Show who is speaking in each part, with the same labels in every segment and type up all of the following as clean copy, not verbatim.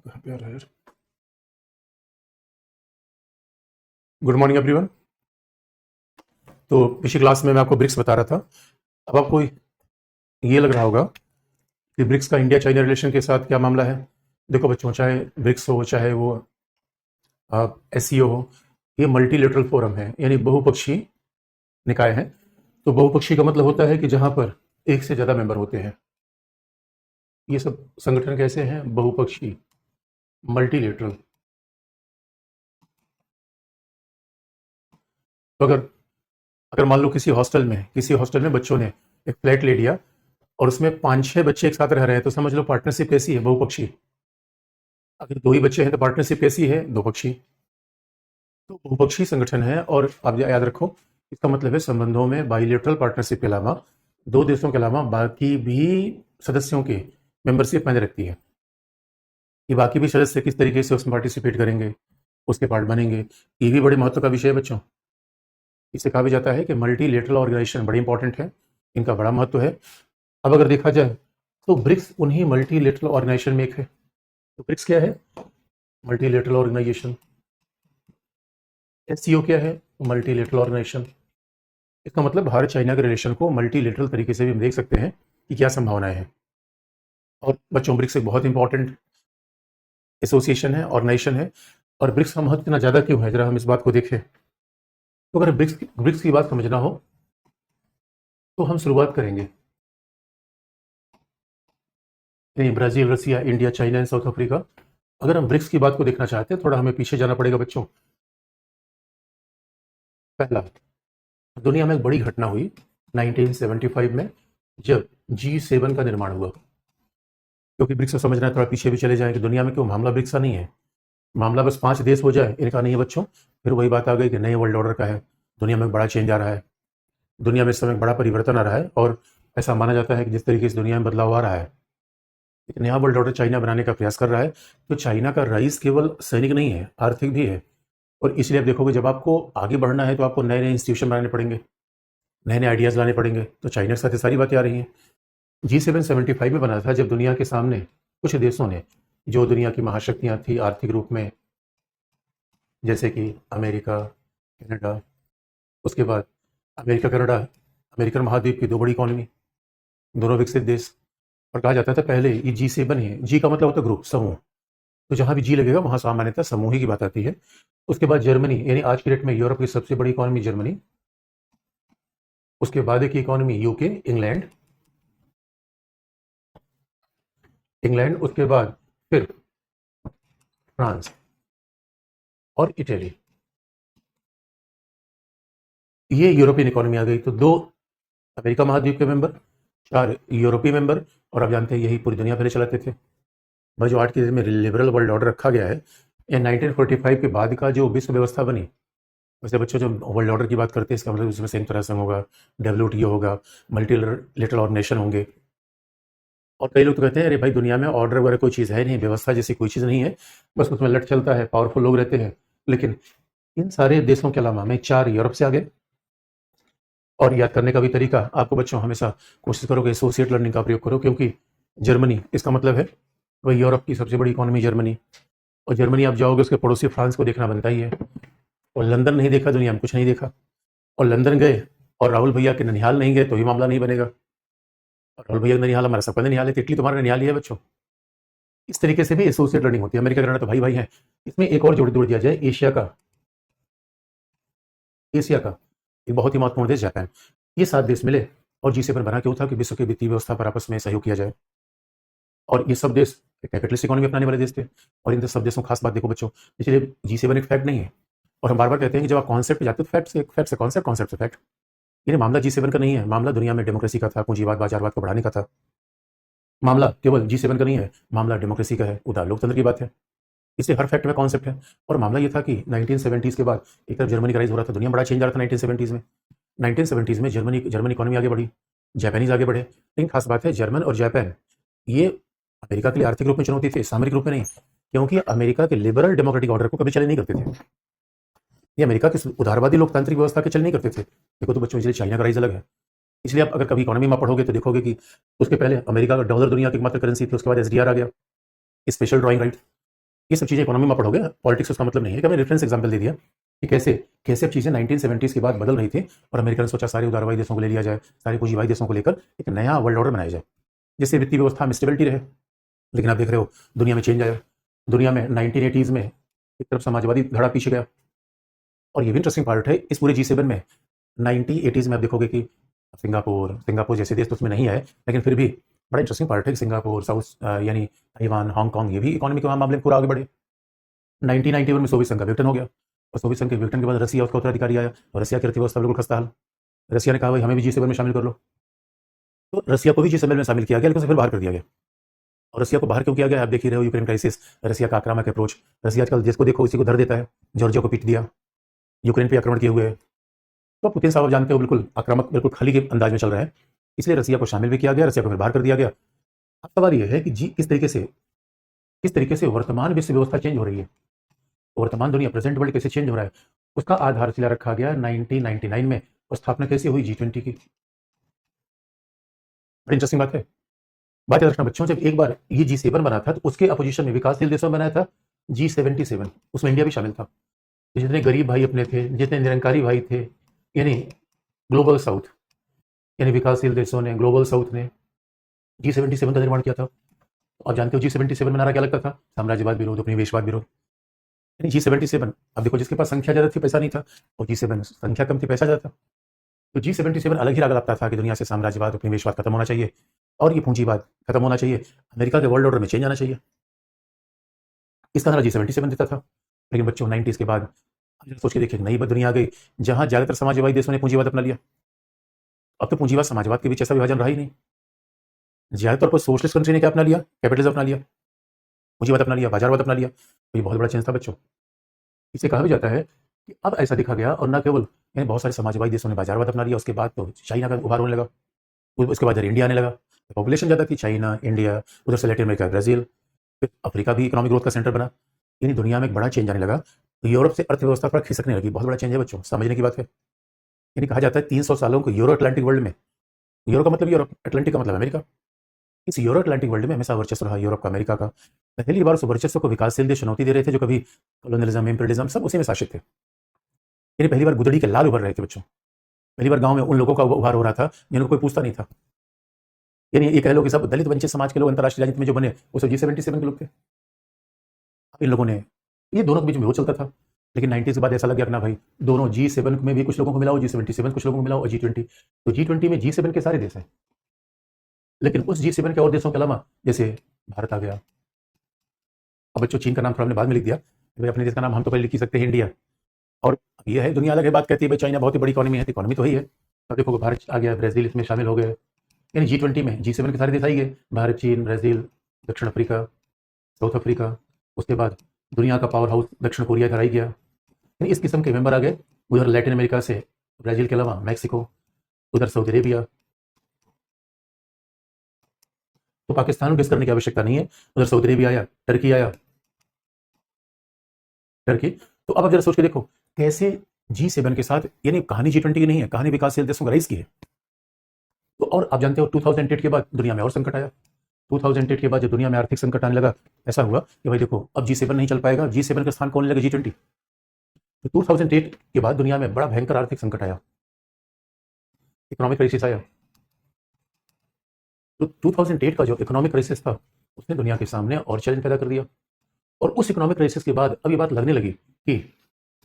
Speaker 1: प्यार है यार। Good morning everyone. तो पिछली क्लास में मैं आपको ब्रिक्स बता रहा था। अब आपको ये लग रहा होगा कि ब्रिक्स का इंडिया चाइना रिलेशन के साथ क्या मामला है। देखो बच्चों, चाहे ब्रिक्स हो चाहे वो एससीओ हो, ये मल्टीलेटरल फोरम है, यानी बहुपक्षीय निकाय है। तो बहुपक्षीय का मतलब होता है कि जहां पर एक से ज्यादा मेंबर होते हैं। ये सब संगठन कैसे हैं? बहुपक्षीय, मल्टीलेटरल। तो अगर अगर मान लो किसी हॉस्टल में बच्चों ने एक फ्लैट ले लिया और उसमें 5-6 बच्चे एक साथ रह रहे हैं, तो समझ लो पार्टनरशिप कैसी है? बहुपक्षीय। अगर 2 ही बच्चे हैं तो पार्टनरशिप कैसी है? द्विपक्षीय। तो बहुपक्षीय संगठन है, और आप याद रखो, इसका मतलब है संबंधों में बाइलेटरल पार्टनरशिप के अलावा 2 देशों के अलावा बाकी भी सदस्यों की मेंबरशिप मायने रखती है कि बाकी भी सदस्य किस तरीके से उसमें पार्टिसिपेट करेंगे, उसके पार्ट बनेंगे। ये भी बड़े महत्व का विषय है बच्चों। इसे कहा भी जाता है कि मल्टीलेटरल ऑर्गेनाइजेशन बड़ी इंपॉर्टेंट है, इनका बड़ा महत्व है। अब अगर देखा जाए तो ब्रिक्स उन्हीं मल्टीलेटरल ऑर्गेनाइजेशन में एक है। तो ब्रिक्स क्या है? Multilateral organisation. एससीओ क्या है? Multilateral organization. इसका मतलब भारत चाइना के रिलेशन को मल्टीलेटरल तरीके से भी हम देख सकते हैं कि क्या संभावनाएं हैं। और बच्चों, ब्रिक्स एक बहुत इंपॉर्टेंट एसोसिएशन है, ऑर्गेनाइजेशन है। और ब्रिक्स का महत्व इतना ज्यादा क्यों है, जरा हम इस बात को देखें। तो अगर ब्रिक्स की बात समझना हो तो हम शुरुआत करेंगे Brazil, Russia, India, China and South Africa. अगर हम ब्रिक्स की बात को देखना चाहते हैं, थोड़ा हमें पीछे जाना पड़ेगा बच्चों। पहला, दुनिया में एक बड़ी घटना हुई 1975 में, जब G7 का निर्माण हुआ। क्योंकि ब्रिक्स को समझना है, थोड़ा पीछे भी चले जाए कि दुनिया में क्यों मामला ब्रिक्स का नहीं है। मामला बस 5 देश हो जाए इनका नहीं है बच्चों। फिर वही बात आ गई कि नए वर्ल्ड ऑर्डर का है। दुनिया में बड़ा चेंज आ रहा है, दुनिया में इस समय बड़ा परिवर्तन आ रहा है, और ऐसा माना जाता है कि जिस तरीके से दुनिया में बदलाव आ रहा है, एक नया वर्ल्ड ऑर्डर चाइना बनाने का प्रयास कर रहा है। तो चाइना का राइज केवल सैनिक नहीं है, आर्थिक भी है। और इसलिए आप देखोगे, जब आपको आगे बढ़ना है तो आपको नए नए इंस्टीट्यूशन बनाने पड़ेंगे, नए नए आइडियाज़ लाने पड़ेंगे। तो चाइना के साथ ये सारी बातें आ रही हैं। G7 75 में बना था, जब दुनिया के सामने कुछ देशों ने, जो दुनिया की महाशक्तियां थी आर्थिक रूप में, जैसे कि अमेरिका, कनाडा, उसके बाद अमेरिका, कनाडा, अमेरिकन महाद्वीप की 2 बड़ी इकोनॉमी, दोनों विकसित देश। और कहा जाता था पहले ये G7 है। जी का मतलब होता है ग्रुप, समूह। तो जहां भी जी लगेगा वहां सामान्यतः समूह ही की बात आती है। उसके बाद जर्मनी, यानी आज की डेट में यूरोप की सबसे बड़ी इकोनॉमी जर्मनी। उसके बाद एक इकोनॉमी यूके, इंग्लैंड। उसके बाद फिर फ्रांस और इटली। ये यूरोपियन इकोनॉमी आ गई। तो 2 अमेरिका महाद्वीप के मेंबर, 4 यूरोपीय मेंबर। और आप जानते हैं यही पूरी दुनिया पहले चलाते थे। भाई, जो आज की डेट में लिबरल वर्ल्ड ऑर्डर रखा गया है, ये 1945 के बाद का जो विश्व व्यवस्था बनी। वैसे बच्चों, जो वर्ल्ड ऑर्डर की बात करते हैं, इसका मतलब इसमें संयुक्त राष्ट्र संघ होगा, WTO होगा, मल्टीलेटरल ऑर्गेनाइजेशन होंगे। और कई लोग तो कहते हैं अरे भाई, दुनिया में ऑर्डर वगैरह कोई चीज़ है नहीं, व्यवस्था जैसी कोई चीज़ नहीं है, बस उसमें लट चलता है, पावरफुल लोग रहते हैं। लेकिन इन सारे देशों के अलावा में 4 यूरोप से आ गए। और याद करने का भी तरीका आपको बच्चों, हमेशा कोशिश करो कि एसोसिएट लर्निंग का प्रयोग करो, क्योंकि जर्मनी, इसका मतलब है वही यूरोप की सबसे बड़ी इकोनॉमी जर्मनी। और जर्मनी आप जाओगे, उसके पड़ोसी फ्रांस को देखना बनता ही है। और लंदन नहीं देखा, दुनिया में कुछ नहीं देखा। और लंदन गए और राहुल भैया के ननिहाल नहीं गए तो ही मामला नहीं बनेगा। और राहुल भैया का ननिहाल हमारा सबका ननिहाल है, तो इटली तुम्हारा ननिहाल ही है बच्चों। इस तरीके से भी एसोसिएट लर्निंग होती है। अमेरिका, कनाडा तो भाई भाई है। इसमें एक और जोड़ दिया जाए, एशिया का एक बहुत ही महत्वपूर्ण देश जापान। ये 7 देश मिले, और G7 बना क्यों था कि विश्व की वित्तीय व्यवस्था पर आपस में सहयोग किया जाए। और ये सब देश कैपिटलिस्ट इकोनॉमी अपनाने वाले देश थे। और इन सब देशों खास बात देखो बच्चों, इसलिए G7 एक फैक्ट नहीं है। और हम बार बार कहते हैं कि जब आप कॉन्सेप्ट पे जाते हो, फैक्ट से कॉन्सेप्ट, कॉन्सेप्ट से फैक्ट। ये मामला G7 का नहीं है, मामला दुनिया में डेमोक्रेसी का था, पूंजीवाद, बाजारवाद को बढ़ाने का था। मामला केवल G7 का नहीं है, मामला डेमोक्रेसी का है, उदार लोकतंत्र की बात है। इसलिए हर फैक्ट में कॉन्सेप्ट है। और मामला ये था कि 1970s के बाद एक तरफ जर्मनी का राइज हो रहा था, दुनिया में बड़ा चेंज आ रहा था 1970s में। 1970s में जर्मन इकोनॉमी आगे बढ़ी, जापानीज आगे बढ़े। लेकिन खास बात है, जर्मन और जापान, ये अमेरिका के लिए आर्थिक रूप में चुनौती थी, सामरिक रूप में नहीं। क्योंकि अमेरिका के लिबरल डेमोक्रेटिक ऑर्डर को कभी चले नहीं करते थे। ये अमेरिका की उदारवादी लोकतांत्रिक व्यवस्था के चल नहीं करते थे। देखो तो बच्चों, इसलिए चाइना का राइज अलग है। इसलिए आप अगर कभी इकोनॉमी में पढ़ोगे तो देखोगे कि उसके पहले अमेरिका का डॉलर दुनिया की एकमात्र करेंसी थी, उसके बाद SDR आ गया, स्पेशल ड्राइंग राइट। ये सब चीज़ें इकोनॉमी में पढ़ोगे, पॉलिटिक्स उसका मतलब नहीं है। कि हमने रेफरेंस एग्जाम्पल दे दिया कि कैसे कैसे अब चीज़ें 1970s के बाद बदल रही थी और अमेरिका ने सोचा सारे उदारवादी देशों को ले लिया जाए, सारे पूंजीवादी देशों को लेकर एक नया वर्ल्ड ऑर्डर बनाया जाए, जिससे वित्तीय व्यवस्था में स्टेबिलिटी रहे। लेकिन आप देख रहे हो दुनिया में चेंज आया। दुनिया में 1980s में एक तरफ समाजवादी धड़ा पीछे गया। और ये भी इंटरेस्टिंग पार्ट है इस पूरे G7 में 1980s में आप देखोगे कि सिंगापुर जैसे देश तो उसमें नहीं आए, लेकिन फिर भी बड़ा इंटरेस्टिंग पार्ट है कि सिंगापुर, यानी ताइवान, हांगकांग, ये भी इकोनॉमी के मामले में पूरा आगे बढ़े। 1991 में सोवियत संघ का विघटन हो गया और सोवियत संघ के विघटन के बाद रसिया उसका उत्तराधिकारी आया और रसिया की अर्थव्यवस्था बिल्कुल खस्ता हाल। रसिया ने कहा भाई हमें भी G7 में शामिल कर लो, तो रसिया को भी G7 में शामिल किया गया, लेकिन उसे फिर बाहर कर दिया गया। और रसिया को बाहर क्यों किया गया? आप देख ही रहे हो यूक्रेन क्राइसिस, रसिया का आक्रामक अप्रोच। रसिया आजकल जिसको देखो उसी को धर देता है। जॉर्जिया को पीट दिया, यूक्रेन पे आक्रमण किए हुए है। तो पुतिन साहब जानते हो बिल्कुल आक्रामक, बिल्कुल खली के अंदाज में चल रहा है, इसलिए रसिया को शामिल भी किया गया, रसिया को फिर बाहर कर दिया गया। अब सवाल यह है कि किस तरीके से वर्तमान विश्व व्यवस्था चेंज हो रही है, वर्तमान दुनिया, प्रेजेंट वर्ल्ड कैसे चेंज हो रहा है, उसका आधारशिला रखा गया 1999 में। और स्थापना कैसे हुई G20 की? बड़ी इंटरेस्टिंग बात याद रखना बच्चों, जब एक बार ये G7 बना था तो उसके अपोजिशन में विकासशील देशों में बनाया था G77, उसमें इंडिया भी शामिल था। तो जितने गरीब भाई अपने थे, जितने निरंकारी भाई थे, यानी ग्लोबल साउथ, यानी विकासशील देशों ने, ग्लोबल साउथ ने G77 का निर्माण किया था। और जानते हो G77 में नारा क्या लगता था? साम्राज्यवाद विरोध, उपनिवेशवाद विरोध। यानी G77, अब देखो जिसके पास संख्या ज्यादा थी पैसा नहीं था, और G7 संख्या कम थी पैसा ज्यादा था। तो G77 अलग ही राग लगता था कि दुनिया से साम्राज्यवाद, उपनिवेशवाद खत्म होना चाहिए और ये पूंजीवाद खत्म होना चाहिए, अमेरिका के वर्ल्ड ऑर्डर में चेंज आना चाहिए। इसका नारा G77 देता था। लेकिन बच्चों 90s के बाद सोच के देखिए नई दुनिया आ गई, जहां ज्यादातर समाजवादी देशों ने पूंजीवाद अपना लिया। अब तो पूंजीवाद समाजवाद के बीच ऐसा विभाजन रहा ही नहीं। ज्यादातर पर सोशलिस्ट कंट्री ने क्या अपना लिया? कैपिटलिज्म अपना लिया, पूंजीवाद अपना लिया, बाजारवाद अपना लिया। तो ये बहुत बड़ा चेंज था बच्चों। इसे कहा भी जाता है कि अब ऐसा देखा गया, और न केवल यानी बहुत सारे समाजवादी देशों ने बाजारवाद अपना लिया, उसके बाद तो चाइना का उभार होने लगा, उसके बाद इंडिया आने लगा। पॉपुलेशन ज़्यादा थी, चाइना, इंडिया, उधर से लैटिन अमेरिका, ब्राजील, फिर अफ्रीका भी इकोनॉमिक ग्रोथ का सेंटर बना। यानी दुनिया में एक बड़ा चेंज आने लगा। तो यूरोप से अर्थव्यवस्था थोड़ा खिसकने लगी। बहुत बड़ा चेंज है बच्चों, समझने की बात है। यानी कहा जाता है 300 सालों को यूरो अटलांटिक वर्ल्ड में, यूरो का मतलब यूरोप, अटलांटिक का मतलब अमेरिका, इस यूरो अटलांटिक वर्ल्ड में हमेशा वर्चस्व रहा यूरोप का, अमेरिका का। पहली बार उस वर्चस्व को विकासशील देश चुनौती दे रहे थे, जो कभी कॉलोनियलिज्म, इंपीरियलिज्म सब उसी में शासित थे। यानी पहली बार गुदड़ी के लाल उभर रहे थे बच्चों। पहली बार गांव में उन लोगों का उभार हो रहा था जिनको कोई पूछता नहीं था। यानी ये कह लो कि सब दलित वंचित समाज के लोग अंतर्राष्ट्रीय राजनीति में जो बने वो सब G77 के लोग थे। इन लोगों ने, ये दोनों के बीच में विरोध चलता था। लेकिन 90 के बाद ऐसा लग गया कि ना भाई, दोनों G7 में भी कुछ लोगों को मिला, G77 कुछ लोगों को मिला, और G20, तो G20 में G7 के सारे देश हैं। लेकिन उस G7 के और देशों के अलावा जैसे भारत आ गया। अब बच्चों चीन का नाम थोड़ा हमने बाद में लिख दिया, भाई अपने देश का नाम हम तो पहले लिख ही सकते हैं, इंडिया। और ये है, दुनिया अलग है, बात कहती है भाई चाइना बहुत ही बड़ी इकोनॉमी है, तो इकोनॉमी तो ही है। अब देखो भारत आ गया, ब्राजील इसमें शामिल हो गए। यानी G20 में G7 के सारे देश आई गए, भारत, चीन, ब्राजील, दक्षिण अफ्रीका, साउथ अफ्रीका। उसके बाद दुनिया का पावर हाउस दक्षिण कोरिया इधर आई गया। यानी इस किस्म के मेंबर आ गए। उधर लैटिन अमेरिका से ब्राजील के अलावा मैक्सिको, उधर सऊदी अरेबिया। तो पाकिस्तान को गेस करने की आवश्यकता नहीं है, उधर सऊदी अरेबिया आया, टर्की आया, टर्की। तो अब जरा सोच के देखो कैसे G7 के साथ, यानी कहानी G20 की नहीं है, कहानी विकासशील देशों का रईस की है। तो और आप जानते हो 2008 के बाद दुनिया में और संकट आया। 2008 के बाद जब दुनिया में आर्थिक संकट आने लगा, ऐसा हुआ कि भाई देखो अब G7 नहीं चल पाएगा, G7 का स्थान कौन लेगा? G20। तो 2008 के बाद दुनिया में बड़ा भयंकर आर्थिक संकट आया, इकोनॉमिक क्राइसिस आया। तो 2008 का जो इकोनॉमिक क्राइसिस था उसने दुनिया के सामने और चैलेंज पैदा कर दिया। और उस इकोनॉमिक क्राइसिस के बाद अब ये बात लगने लगी कि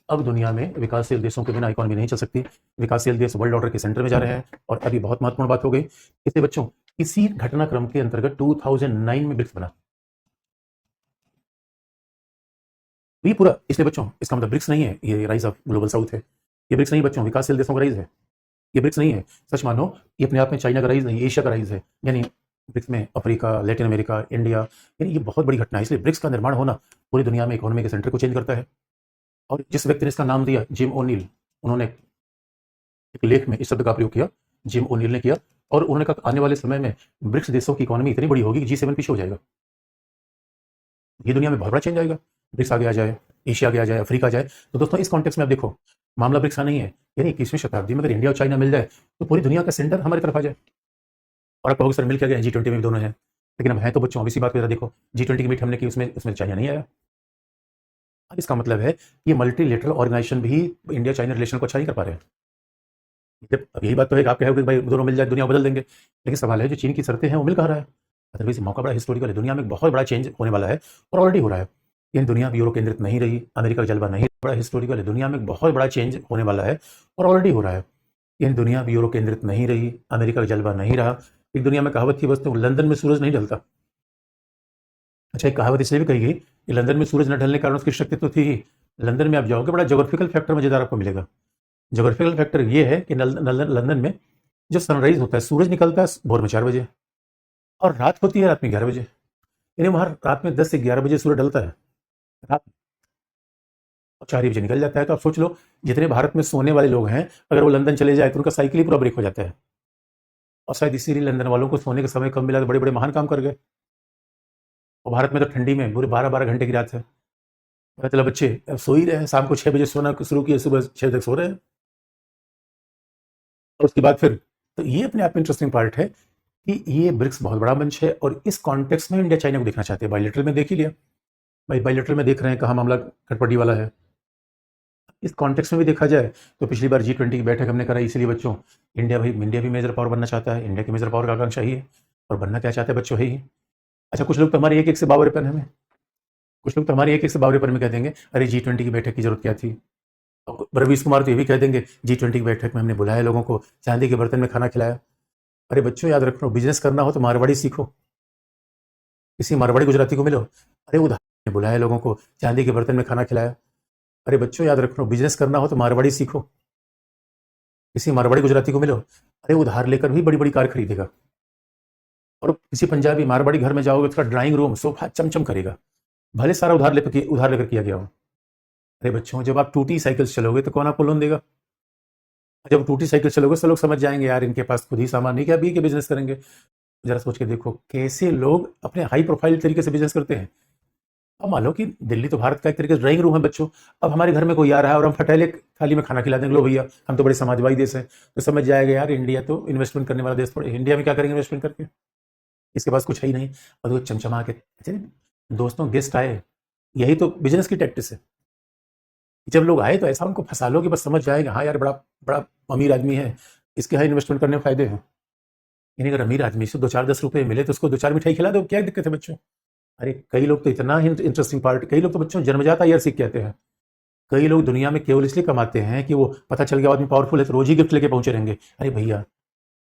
Speaker 1: अब दुनिया में विकासशील देशों के बिना इकोनॉमी नहीं चल सकती, विकासशील देश वर्ल्ड ऑर्डर के सेंटर में जा रहे हैं। और अभी बहुत महत्वपूर्ण बात हो गई, इसलिए बच्चों इसी घटनाक्रम के अंतर्गत 2009 में ब्रिक्स बना। ये पूरा, इसलिए बच्चों इसका मतलब ब्रिक्स नहीं है ये राइज ऑफ ग्लोबल साउथ है, ये ब्रिक्स नहीं बच्चों विकासशील देशों का राइज है, ये ब्रिक्स नहीं है। सच मानो ये अपने आप में चाइना का राइज नहीं, एशिया का राइज है। यानी ब्रिक्स में अफ्रीका, लैटिन अमेरिका, इंडिया, यानी ये बहुत बड़ी घटना है। इसलिए ब्रिक्स का निर्माण होना पूरी दुनिया में इकोनॉमी के सेंटर को चेंज करता है। और जिस व्यक्ति ने इसका नाम दिया, जिम ओनील, उन्होंने एक लेख में इस शब्द का प्रयोग किया, जिम ओनील ने किया। और उन्होंने कहा आने वाले समय में ब्रिक्स देशों की इकोनॉमी इतनी बड़ी होगी कि G7 पीछे हो जाएगा। ये दुनिया में बहुत बड़ा चेंज आएगा। ब्रिक्स आगे आ जाए, एशिया आगे आ जाए, अफ्रीका आ जाए। तो दोस्तों इस कॉन्टेक्स्ट में आप देखो, मामला ब्रिक्स का नहीं है। यानी 21वीं शताब्दी में अगर इंडिया और चाइना मिल जाए तो पूरी दुनिया का सेंटर हमारी तरफ आ जाए। और आप कहोगे सर मिल क्या गया, G20 में भी दोनों हैं। लेकिन अब है तो बच्चों, अब इसी बात को जरा देखो, G20 की मीट हमने की, उसमें चाइना नहीं आया। अब इसका मतलब है कि मल्टीलेटरल ऑर्गेनाइजेशन भी इंडिया चाइना रिलेशन को अच्छा नहीं कर पा रहे हैं। जब अब यही बात तो है कि आप कहोगे कि भाई दोनों मिल जाए दुनिया बदल देंगे, लेकिन सवाल है जो चीन की शर्तें हैं वो मिल कहाँ रहा है। अदरवाइज मौका बड़ा हिस्टोरिकल है, दुनिया में बहुत बड़ा चेंज होने वाला है और ऑलरेडी हो रहा है। लेकिन दुनिया यूरो केंद्रित नहीं रही, अमेरिका का जलवा नहीं बड़ा हिस्टोरिकल है, दुनिया में बहुत बड़ा चेंज होने वाला है और ऑलरेडी हो रहा है। लेकिन दुनिया यूरो केंद्रित नहीं रही, अमेरिका का जलवा नहीं रहा। एक दुनिया में कहावत थी बस, तो लंदन में सूरज नहीं ढलता। अच्छा, एक कहावत इसलिए भी कही गई कि लंदन में सूरज न ढलने के कारण उसकी शक्ति तो थी ही, लंदन में आप जाओगे बड़ा जोग्राफिकल फैक्टर मजेदार आपको मिलेगा। जोग्राफिकल फैक्टर ये है कि लंदन में जो सनराइज होता है, सूरज निकलता है भोर में 4 बजे और रात होती है रात में 11 बजे, यानी वहाँ रात में 10 से 11 बजे सूरज ढलता है रात में, और 4 ही बजे निकल जाता है। तो आप सोच लो जितने भारत में सोने वाले लोग हैं, अगर वो लंदन चले जाए तो उनका साइकिल ही पूरा ब्रेक हो जाता है। और शायद इसीलिए लंदन वालों को सोने का समय कम मिला, तो बड़े बड़े महान काम कर गए। और भारत में तो ठंडी में पूरे 12-12 घंटे की रात है। पता चला बच्चे अब सो ही रहे हैं, शाम को 6 बजे सोना शुरू किए, सुबह 6 तक सो रहे हैं। और उसके बाद फिर तो ये अपने आप में इंटरेस्टिंग पार्ट है कि ये ब्रिक्स बहुत बड़ा मंच है और इस कॉन्टेक्स्ट में इंडिया चाइना को देखना चाहते हैं। बायलेटरल में देख ही लिया भाई, बायलेटरल में देख रहे हैं कहाँ मामला खटपटी वाला है। इस कॉन्टेक्स्ट में भी देखा जाए तो पिछली बार G20 की बैठक हमने कराई, इसलिए बच्चों इंडिया भी मेजर पावर बनना चाहता है, इंडिया की मेजर पावर का आकांक्षा ही है। और बनना क्या चाहते हैं बच्चों, है ही। अच्छा, कुछ लोग तो हमारे एक एक से बावरेपन हमें, कुछ लोग तो हमारे एक एक से बावरेपन में कह देंगे अरे G20 की बैठक की जरूरत क्या थी। और रवीश कुमार तो ये भी कह देंगे G20 की बैठक में हमने बुलाया लोगों को, चांदी के बर्तन में खाना खिलाया। अरे बच्चों याद रखो, बिजनेस करना हो तो मारवाड़ी सीखो, किसी मारवाड़ी गुजराती को मिलो, अरे उधार में बुलाया लोगों को, चांदी के बर्तन में खाना खिलाया। अरे बच्चों याद रखो, बिजनेस करना हो तो मारवाड़ी सीखो, किसी मारवाड़ी गुजराती को मिलो, अरे उधार लेकर भी बड़ी बड़ी कार खरीदेगा। और किसी पंजाबी मारवाड़ी घर में जाओगे उसका ड्राइंग रूम सोफा चमचम करेगा, भले सारा उधार लेकर किया गया हो। अरे बच्चों, जब आप टूटी साइकिल से चलोगे तो कौन आपको लोन देगा। जब टूटी साइकिल चलोगे तो लोग समझ जाएंगे यार इनके पास खुद ही सामान नहीं, क्या बी के बिजनेस करेंगे। जरा सोच के देखो कैसे लोग अपने हाई प्रोफाइल तरीके से बिजनेस करते हैं। अब मान लो कि दिल्ली तो भारत का एक तरीके से ड्राइंग रूम है बच्चों, अब हमारे घर में कोई आ रहा है और हम फटेले थाली में खाना खिला देंगे, लो भैया हम तो बड़े समाजवादी देश है, तो समझ जाएगा यार इंडिया तो इन्वेस्टमेंट करने वाला देश थोड़े, इंडिया में क्या करेंगे इन्वेस्टमेंट करके, इसके पास कुछ है ही नहीं। और वो चमचमा के अच्छा, दोस्तों गेस्ट आए, यही तो बिजनेस की टैक्टिस है। जब लोग आए तो ऐसा उनको फंसा लो कि बस समझ जाएगा हाँ यार बड़ा बड़ा अमीर आदमी है, इसके यहाँ इन्वेस्टमेंट करने में फायदे हैं। यानी अगर अमीर आदमी से 2-4 10 रुपए मिले तो उसको 2-4 मिठाई खिला दो, क्या दिक्कत है बच्चों। अरे कई लोग तो इतना इंटरेस्टिंग पार्ट, कई लोग तो बच्चों जन्मजात आईआरसी कहते हैं। कई लोग दुनिया में केवल इसलिए कमाते हैं कि वो पता चल गया आदमी पावरफुल है तो रोज ही गिफ्ट लेके पहुंचे रहेंगे। अरे भैया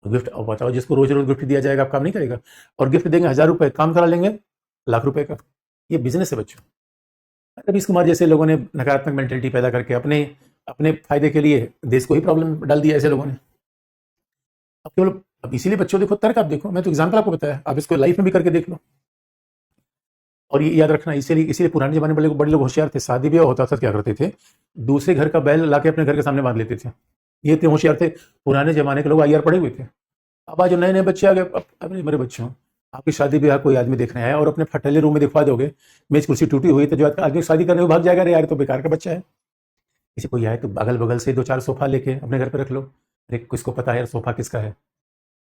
Speaker 1: गिफ्ट, अब बताओ जिसको रोज रोज गिफ्ट दिया जाएगा आप काम नहीं करेगा, और गिफ्ट देंगे 1000 रुपए, काम करा लेंगे लाख रुपए का। ये बिजनेस है बच्चों। रवीश कुमार जैसे लोगों ने नकारात्मक मेंटेलिटी पैदा करके अपने अपने फायदे के लिए देश को ही प्रॉब्लम डाल दिया ऐसे लोगों ने। अब केवल अब इसीलिए बच्चों देखो तर्क, आप देखो मैं तो एग्जाम्पल आपको बताया, आप इसको लाइफ में भी करके देख लो। और ये याद रखना, इसीलिए इसीलिए पुराने जमाने में बड़े लोग होशियार थे, शादी ब्याह होता था क्या करते थे, दूसरे घर का बैल लाके अपने घर के सामने बांध लेते थे। ये इतने होशियार थे, पुराने जमाने के लोग आईआर पढ़े हुए थे। अब आज नए नए बच्चे आ गए, अरे मेरे बच्चों आपकी शादी ब्याह कोई आदमी देखने आया और अपने फटेले रूम में दिखवा दोगे मेज कुर्सी टूटी हुई, तो जो आदमी शादी करने को भाग जाएगा, अरे यार तो बेकार का बच्चा है। किसी कोई आए तो अगल बगल से 2-4 सोफा लेके अपने घर पे रख लो, अरे किसको पता है यार सोफा किसका है,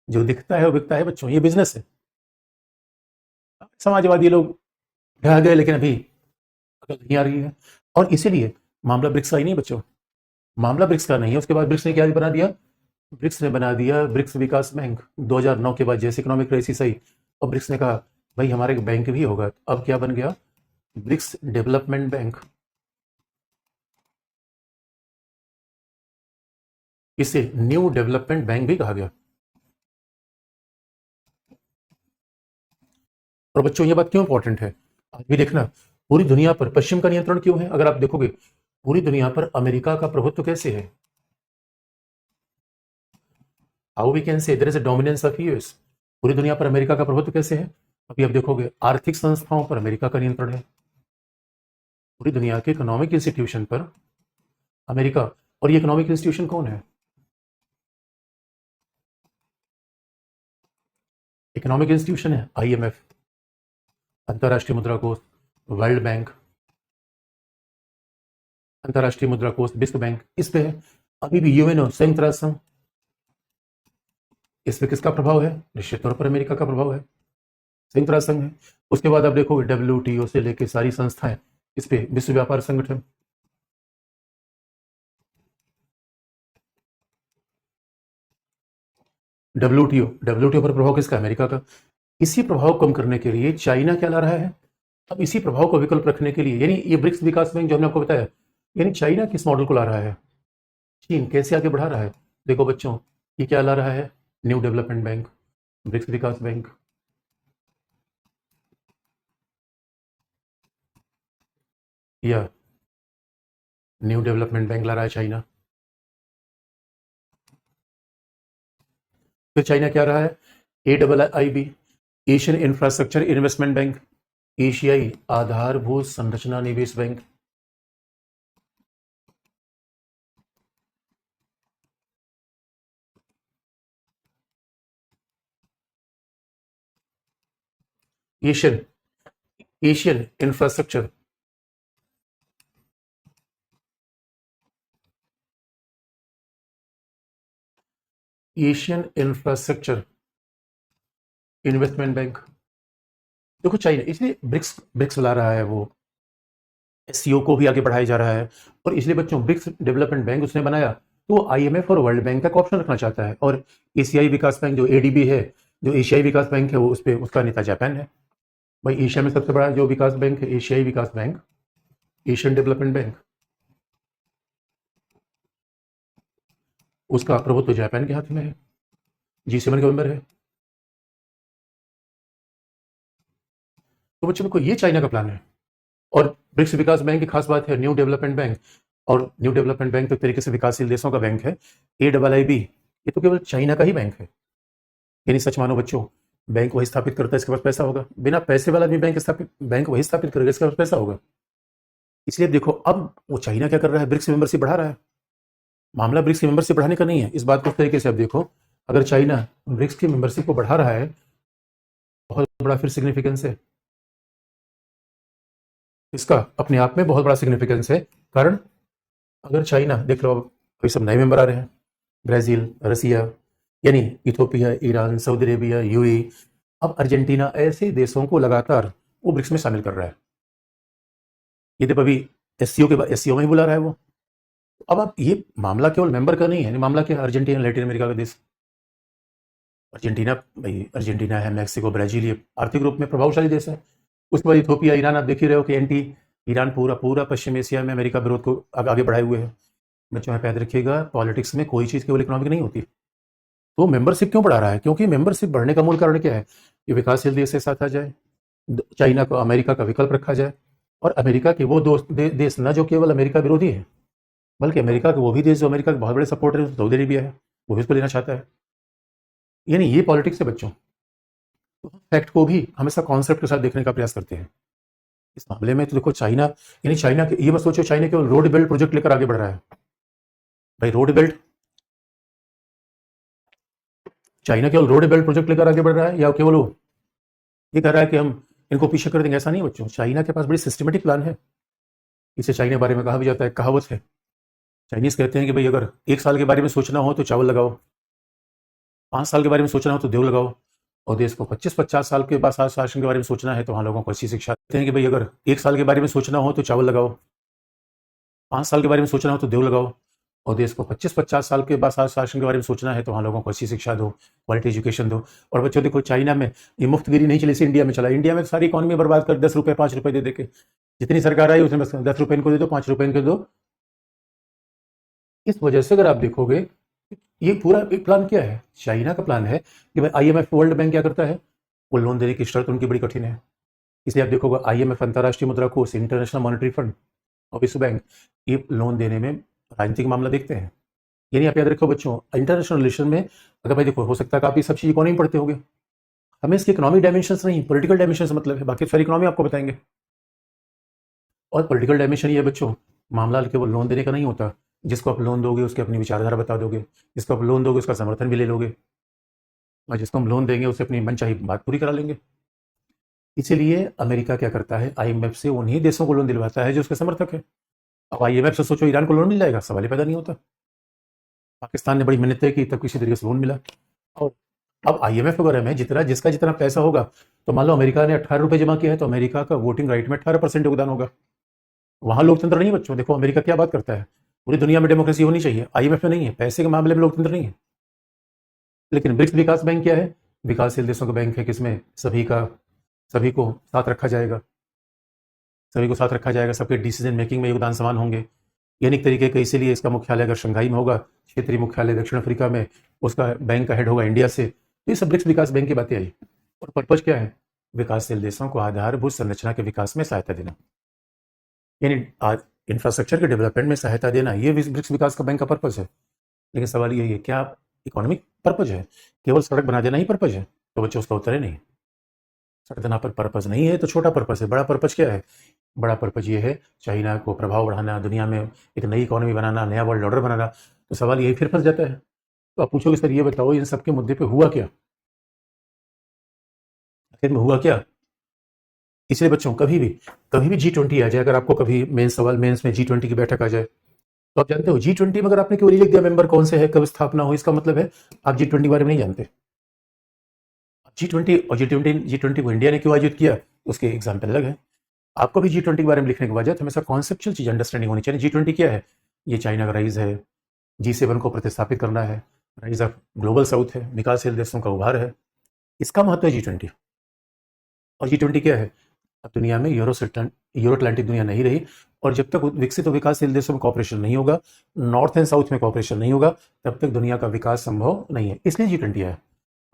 Speaker 1: जो दिखता है वो बिकता है बच्चों, ये बिजनेस है। समाजवादी लोग ढह गए लेकिन अभी अकल नहीं आ रही है। और इसीलिए मामला ब्रिक्स का ही नहीं बच्चों, मामला ब्रिक्स का नहीं है। उसके बाद ब्रिक्स ने क्या बना दिया, ब्रिक्स ने बना दिया ब्रिक्स विकास बैंक। 2009 के बाद जैसे इकोनॉमिक क्राइसिस आई और ब्रिक्स ने कहा भाई हमारे बैंक भी होगा, अब क्या बन गया, ब्रिक्स डेवलपमेंट बैंक। इसे न्यू डेवलपमेंट बैंक भी कहा गया। और बच्चों ये बात क्यों इंपॉर्टेंट है, आज भी देखना पूरी दुनिया पर पश्चिम का नियंत्रण क्यों है। अगर आप देखोगे पूरी दुनिया पर अमेरिका का प्रभुत्व कैसे है, how we can say there is a dominance of US. पूरी दुनिया पर अमेरिका का प्रभुत्व कैसे है, अभी आप देखोगे आर्थिक संस्थाओं पर अमेरिका का नियंत्रण है, पूरी दुनिया के इकोनॉमिक इंस्टीट्यूशन पर अमेरिका। और ये इकोनॉमिक इंस्टीट्यूशन कौन है, इकोनॉमिक इंस्टीट्यूशन है आईएमएफ, अंतर्राष्ट्रीय मुद्रा कोष, वर्ल्ड बैंक, अंतर्राष्ट्रीय मुद्रा कोष, विश्व बैंक, इस पे है। अभी भी यूएनओ, संयुक्त राष्ट्र संघ, इस पे किसका प्रभाव है, निश्चित तौर पर अमेरिका का प्रभाव है, संयुक्त राष्ट्र संघ है। उसके बाद आप देखोगे डब्ल्यूटीओ से लेकर सारी संस्थाएं इस पे विश्व व्यापार संगठन, डब्ल्यूटीओ, डब्ल्यूटीओ पर प्रभाव किसका? अमेरिका का। इसी प्रभाव को कम करने के लिए चाइना क्या ला रहा है? अब इसी प्रभाव को विकल्प रखने के लिए, यानी ये ब्रिक्स विकास बैंक जो हमने आपको बताया, यानी चाइना किस मॉडल को ला रहा है? चीन कैसे आगे बढ़ा रहा है? देखो बच्चों, ये क्या ला रहा है? न्यू डेवलपमेंट बैंक, ब्रिक्स विकास बैंक, या न्यू डेवलपमेंट बैंक ला रहा है चाइना। फिर चाइना क्या रहा है? AIIB, Asian infrastructure investment bank, एशियाई आधारभूत संरचना निवेश bank, Asian Asian infrastructure Asian infrastructure investment bank. देखो चाइना इसलिए ब्रिक्स ब्रिक्स ला रहा है, वो एससीओ को भी आगे बढ़ाया जा रहा है, और इसलिए बच्चों ब्रिक्स डेवलपमेंट बैंक उसने बनाया तो वो IMF और वर्ल्ड बैंक का ऑप्शन रखना चाहता है। और एशियाई विकास बैंक जो ADB है, जो एशियाई विकास बैंक है, वो उस पे उसका नेता जापान है। भाई एशिया में सबसे बड़ा जो विकास बैंक है एशियाई विकास बैंक, एशियन डेवलपमेंट बैंक, उसका प्रभुत्व तो जापान के हाथ में है, G7 के मेंबर है। तो बच्चों देखो ये चाइना का प्लान है। और ब्रिक्स विकास बैंक की खास बात है न्यू डेवलपमेंट बैंक, और न्यू डेवलपमेंट बैंक तो एक तरीके से विकासशील देशों का बैंक है। AIIB ये तो केवल चाइना का ही बैंक है। यानी सच मानो बच्चों, बैंक वही स्थापित करता है इसके पास पैसा होगा, बिना पैसे वाला भी बैंक वही स्थापित करेगा इसके पास पैसा होगा। इसलिए देखो अब वो चाइना क्या कर रहा है? ब्रिक्स मेंबरशिप बढ़ा रहा है। मामला ब्रिक्स की मेंबरशिप बढ़ाने का नहीं है, इस बात को इस तरीके से अब देखो, अगर चाइना ब्रिक्स की मेंबरशिप को बढ़ा रहा है, बहुत बड़ा फिर सिग्निफिकेंस है इसका, अपने आप में बहुत बड़ा सिग्निफिकेंस है। कारण अगर चाइना देख लो, अब अभी सब नए मेंबर आ रहे हैं, ब्राजील, रसिया, यानी Ethiopia, Iran, Saudi Arabia, UAE, अब अर्जेंटीना, ऐसे देशों को लगातार वो ब्रिक्स में शामिल कर रहा है। ये तो अभी एससीओ के बाद एससीओ में ही बुला रहा है वो। अब आप ये मामला केवल मेंबर का नहीं है, मामला क्या है? अर्जेंटीना लैटिन अमेरिका का देश, अर्जेंटीना, भाई अर्जेंटीना है, मैक्सिको, ब्राजील, ये आर्थिक रूप में प्रभावशाली देश है। उसके बाद इथोपिया, ईरान, आप देख ही रहे हो कि एंटी ईरान पूरा पूरा पश्चिम एशिया में अमेरिका विरोध को आगे बढ़ाए हुए है। बच्चों में याद रखिएगा, पॉलिटिक्स में कोई चीज़ केवल इकोनॉमिक नहीं होती। तो मेंबरशिप क्यों बढ़ा रहा है? क्योंकि मेंबरशिप बढ़ने का मूल कारण क्या है? कि विकासशील देश के साथ आ जाए, चाइना को अमेरिका का विकल्प रखा जाए, और अमेरिका के वो दोस्त देश न जो केवल अमेरिका विरोधी है, बल्कि अमेरिका के वो भी देश जो अमेरिका के बहुत बड़े सपोर्टर है, सऊदी अरेबिया है, वो भी उसको लेना चाहता है। यानी ये पॉलिटिक्स है बच्चों। तो फैक्ट को भी हमेशा कॉन्सेप्ट के साथ देखने का प्रयास करते हैं। इस मामले में तो देखो चाइना, यानी चाइना के, ये मत सोचो चाइना केवल रोड बेल्ट प्रोजेक्ट लेकर आगे बढ़ रहा है। भाई रोड बेल्ट, चाइना केवल रोड बेल्ट प्रोजेक्ट लेकर आगे बढ़ रहा है, या केवल वो ये कह रहा है कि हम इनको पीछे कर देंगे? ऐसा नहीं बच्चों, चाइना के पास बड़ी सिस्टमेटिक प्लान है। इसे चाइना के बारे में कहा भी जाता है, कहावत है, चाइनीज कहते हैं कि भाई अगर 1 साल के बारे में सोचना हो तो चावल लगाओ, 5 साल के बारे में सोचना हो तो देव लगाओ, और देश को 25-50 साल के बाद शासन के बारे में सोचना है तो वहाँ लोगों को अच्छी शिक्षा देते हैं कि भाई अगर 1 साल के बारे में सोचना हो तो चावल लगाओ, 5 साल के बारे में सोचना हो तो देव लगाओ, और देश को 25-50 साल के बाद शासन के बारे में सोचना है तो वहाँ लोगों को अच्छी शिक्षा दो, क्वालिटी एजुकेशन दो। और बच्चों देखो चाइना में ये मुफ्तगिरी नहीं चली, इंडिया में चला। इंडिया में सारी इकोनॉमी बर्बाद कर, 10 रुपये 5 रुपये दे के, जितनी सरकार आई उसमें बस 10 रुपये इनको दे दो, 5 रुपये इनको दो। इस वजह से अगर आप देखोगे, ये पूरा एक प्लान क्या है? चाइना का प्लान है कि भाई IMF वर्ल्ड बैंक क्या करता है? वो लोन देने की शर्त उनकी बड़ी कठिन है। इसलिए आप देखोगे IMF, अंतर्राष्ट्रीय मुद्रा कोष, इंटरनेशनल मॉनेटरी फंड और विश्व बैंक, ये लोन देने में राजनीतिक मामला देखते हैं। यानी आप याद रखो बच्चों, इंटरनेशनल रिलेशन में अगर भाई देखो, हो सकता है कि आप ये सब चीज इकोनॉमी में पढ़ते होंगे, हमें इसके इकोनॉमिक डायमेंशंस नहीं, पॉलिटिकल डायमेंशंस मतलब है, बाकी सारी इकोनॉमी आपको बताएंगे। और पॉलिटिकल डायमेंशन ये है बच्चों, मामला केवल लोन देने का नहीं होता। जिसको आप लोन दोगे उसकी अपनी विचारधारा बता दोगे, जिसको आप लोन दोगे उसका समर्थन भी ले लोगे, और जिसको हम लोन देंगे उसे अपनी मनचाही बात पूरी करा लेंगे। इसीलिए अमेरिका क्या करता है, IMF से उन्हीं देशों को लोन दिलवाता है जो उसके समर्थक है। अब IMF से सोचो ईरान को लोन मिल जाएगा, सवाल ही पैदा नहीं होता। पाकिस्तान ने बड़ी मेहनत की तब किसी तरीके से लोन मिला। और अब IMF वगैरह में जिसका जितना पैसा होगा, तो मान लो अमेरिका ने 18 रुपये जमा किया है तो अमेरिका का वोटिंग राइट में 18% योगदान होगा। वहां लोकतंत्र नहीं है बच्चों। देखो अमेरिका क्या बात करता है, पूरी दुनिया में डेमोक्रेसी होनी चाहिए, आईएमएफ में नहीं है, पैसे के मामले में लोकतंत्र नहीं है। लेकिन ब्रिक्स विकास बैंक क्या है? विकासशील देशों का बैंक है, किसमें सभी को साथ रखा जाएगा, सभी को साथ रखा जाएगा, सबके डिसीजन मेकिंग में योगदान समान होंगे। यानी एक तरीके का, इसीलिए इसका मुख्यालय अगर शंघाई में होगा, क्षेत्रीय मुख्यालय दक्षिण अफ्रीका में, उसका बैंक का हेड होगा इंडिया से, तो ये सब ब्रिक्स विकास बैंक की बातें आई। और पर्पज क्या है? विकासशील देशों को आधारभूत संरचना के विकास में सहायता देना, यानी आज इंफ्रास्ट्रक्चर के डेवलपमेंट में सहायता देना, ये ब्रिक्स विकास का बैंक का पर्पज है। लेकिन सवाल ये है, क्या इकोनॉमिक पर्पज है? केवल सड़क बना देना ही पर्पज है? तो बच्चों उसका उत्तर है नहीं। सड़क देना पर पर्पज नहीं है, तो छोटा पर्पज है। बड़ा पर्पज क्या है? बड़ा पर्पज ये है चाइना को प्रभाव बढ़ाना, दुनिया में एक नई इकोनॉमी बनाना, नया वर्ल्ड ऑर्डर बनाना। तो सवाल यही फिर फंस जाता है। तो आप पूछोगे सर ये बताओ इन सबके मुद्दे पे हुआ क्या, आखिर में हुआ क्या? इसलिए बच्चों कभी भी G20 आ जाए, अगर आपको कभी मेंस में G20 की बैठक आ जाए, तो आप जानते हो G20 में अगर आपने केवल लिख दिया मेंबर कौन से है, कब स्थापना हो, इसका मतलब है आप G20 के बारे में नहीं जानते। G20 और G20 को इंडिया ने क्यों आयोजित किया, उसके एग्जाम्पल अलग है। आपको भी G20 के बारे में लिखने के वजह हमेशा कॉन्सेप्चुअल चीज अंडरस्टैंडिंग होनी चाहिए। G20 क्या है? ये चाइना का राइज है, G7 को प्रतिस्थापित करना है, राइज ऑफ ग्लोबल साउथ है, विकासशील देशों का उभार है, इसका महत्व है G20। और G20 क्या है? अब दुनिया में यूरो अटलांटिक दुनिया नहीं रही, और जब तक विकसित और विकासशील देशों में कॉपरेशन नहीं होगा, नॉर्थ एंड साउथ में कॉपरेशन नहीं होगा, तब तक दुनिया का विकास संभव नहीं है। इसलिए G20 है।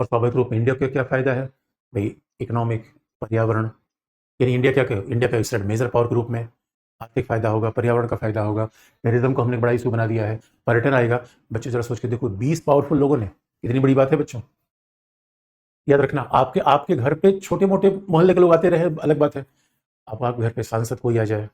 Speaker 1: और स्वाभाविक रूप में इंडिया का क्या फायदा है भाई? इकोनॉमिक, पर्यावरण, यानी इंडिया का एक मेजर पावर के रूप में आर्थिक फायदा होगा, पर्यावरण का फायदा होगा, टेररिज्म को हमने बड़ा इशू बना दिया है, पर्यटन आएगा। बच्चे जरा सोच के देखो, 20 पावरफुल लोगों ने, इतनी बड़ी बात है बच्चों। याद रखना, आपके घर पे छोटे मोटे मोहल्ले के लोग आते रहे अलग बात है, आप घर पे सांसद कोई आ जाए,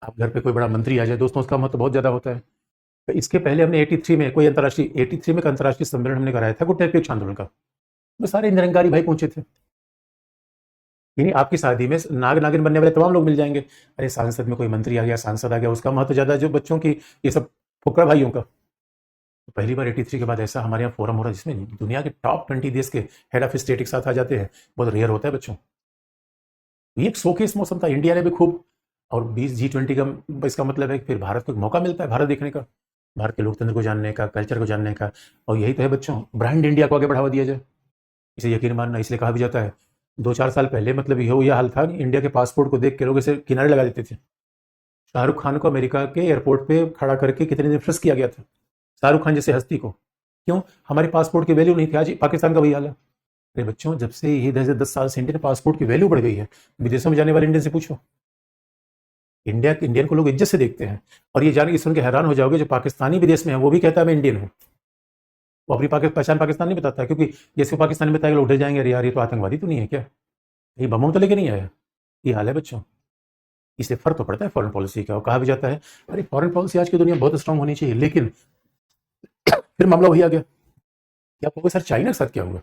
Speaker 1: आप घर पे कोई बड़ा मंत्री आ जाए, दोस्तों उसका महत्व बहुत ज्यादा होता है। तो इसके पहले हमने 83 में एक अंतर्राष्ट्रीय सम्मेलन हमने कराया था, गुड निरपेक्ष आंदोलन का, तो सारे निरंकारी भाई पहुंचे थे। यानी आपकी शादी में नाग नागिन बनने वाले तमाम लोग मिल जाएंगे। अरे सांसद में कोई मंत्री आ गया, सांसद आ गया, उसका महत्व ज्यादा है जो बच्चों की, ये सब फुकरा भाइयों का। तो पहली बार 83 के बाद ऐसा हमारे यहाँ फोरम हो रहा है जिसमें दुनिया के टॉप 20 देश के हेड ऑफ स्टेट एक साथ आ जाते हैं, बहुत रेयर होता है बच्चों। ये एक शोकेस मौसम था, इंडिया ने भी खूब, और 20 G20 का इसका मतलब है कि फिर भारत को एक मौका मिलता है भारत देखने का, भारत के लोकतंत्र को जानने का, कल्चर को जानने का। और यही तो है बच्चों, ब्रांड इंडिया को आगे बढ़ावा दिया जाए, इसे यकीन मानना। इसलिए कहा भी जाता है 2-4 साल पहले मतलब ये हाल था कि इंडिया के पासपोर्ट को देख के लोग इसे किनारे लगा देते थे। शाहरुख खान को अमेरिका के एयरपोर्ट पे खड़ा करके कितने दिन फ्रिस्क किया गया था, शाहरुख खान जैसे हस्ती को। क्यों? हमारे पासपोर्ट की वैल्यू नहीं थी। आज पाकिस्तान का वही हाल है। अरे बच्चों, जब से ये 10 साल से इंडियन पासपोर्ट की वैल्यू बढ़ गई है, विदेशों में जाने वाले इंडियन से पूछो, इंडियन को लोग इज्जत से देखते हैं। और ये जान के सुन के हैरान हो जाओगे, जो पाकिस्तानी विदेश में है वो भी कहता है मैं इंडियन हूँ। वो अपनी पहचान पाकिस्तान नहीं बताता है, क्योंकि जैसे पाकिस्तानी बताएगा लोग डर जाएंगे, अरे यार ये तो आतंकवादी तो नहीं है क्या, ये बम तो लेके नहीं आया। ये हाल है बच्चों। इससे फर्क तो पड़ता है फॉरेन पॉलिसी का। और कहा भी जाता है अरे फॉरेन पॉलिसी आज की दुनिया में बहुत स्ट्रांग होनी चाहिए, लेकिन फिर मामला वही आ गया कि आपको सर चाइना के साथ क्या हुआ।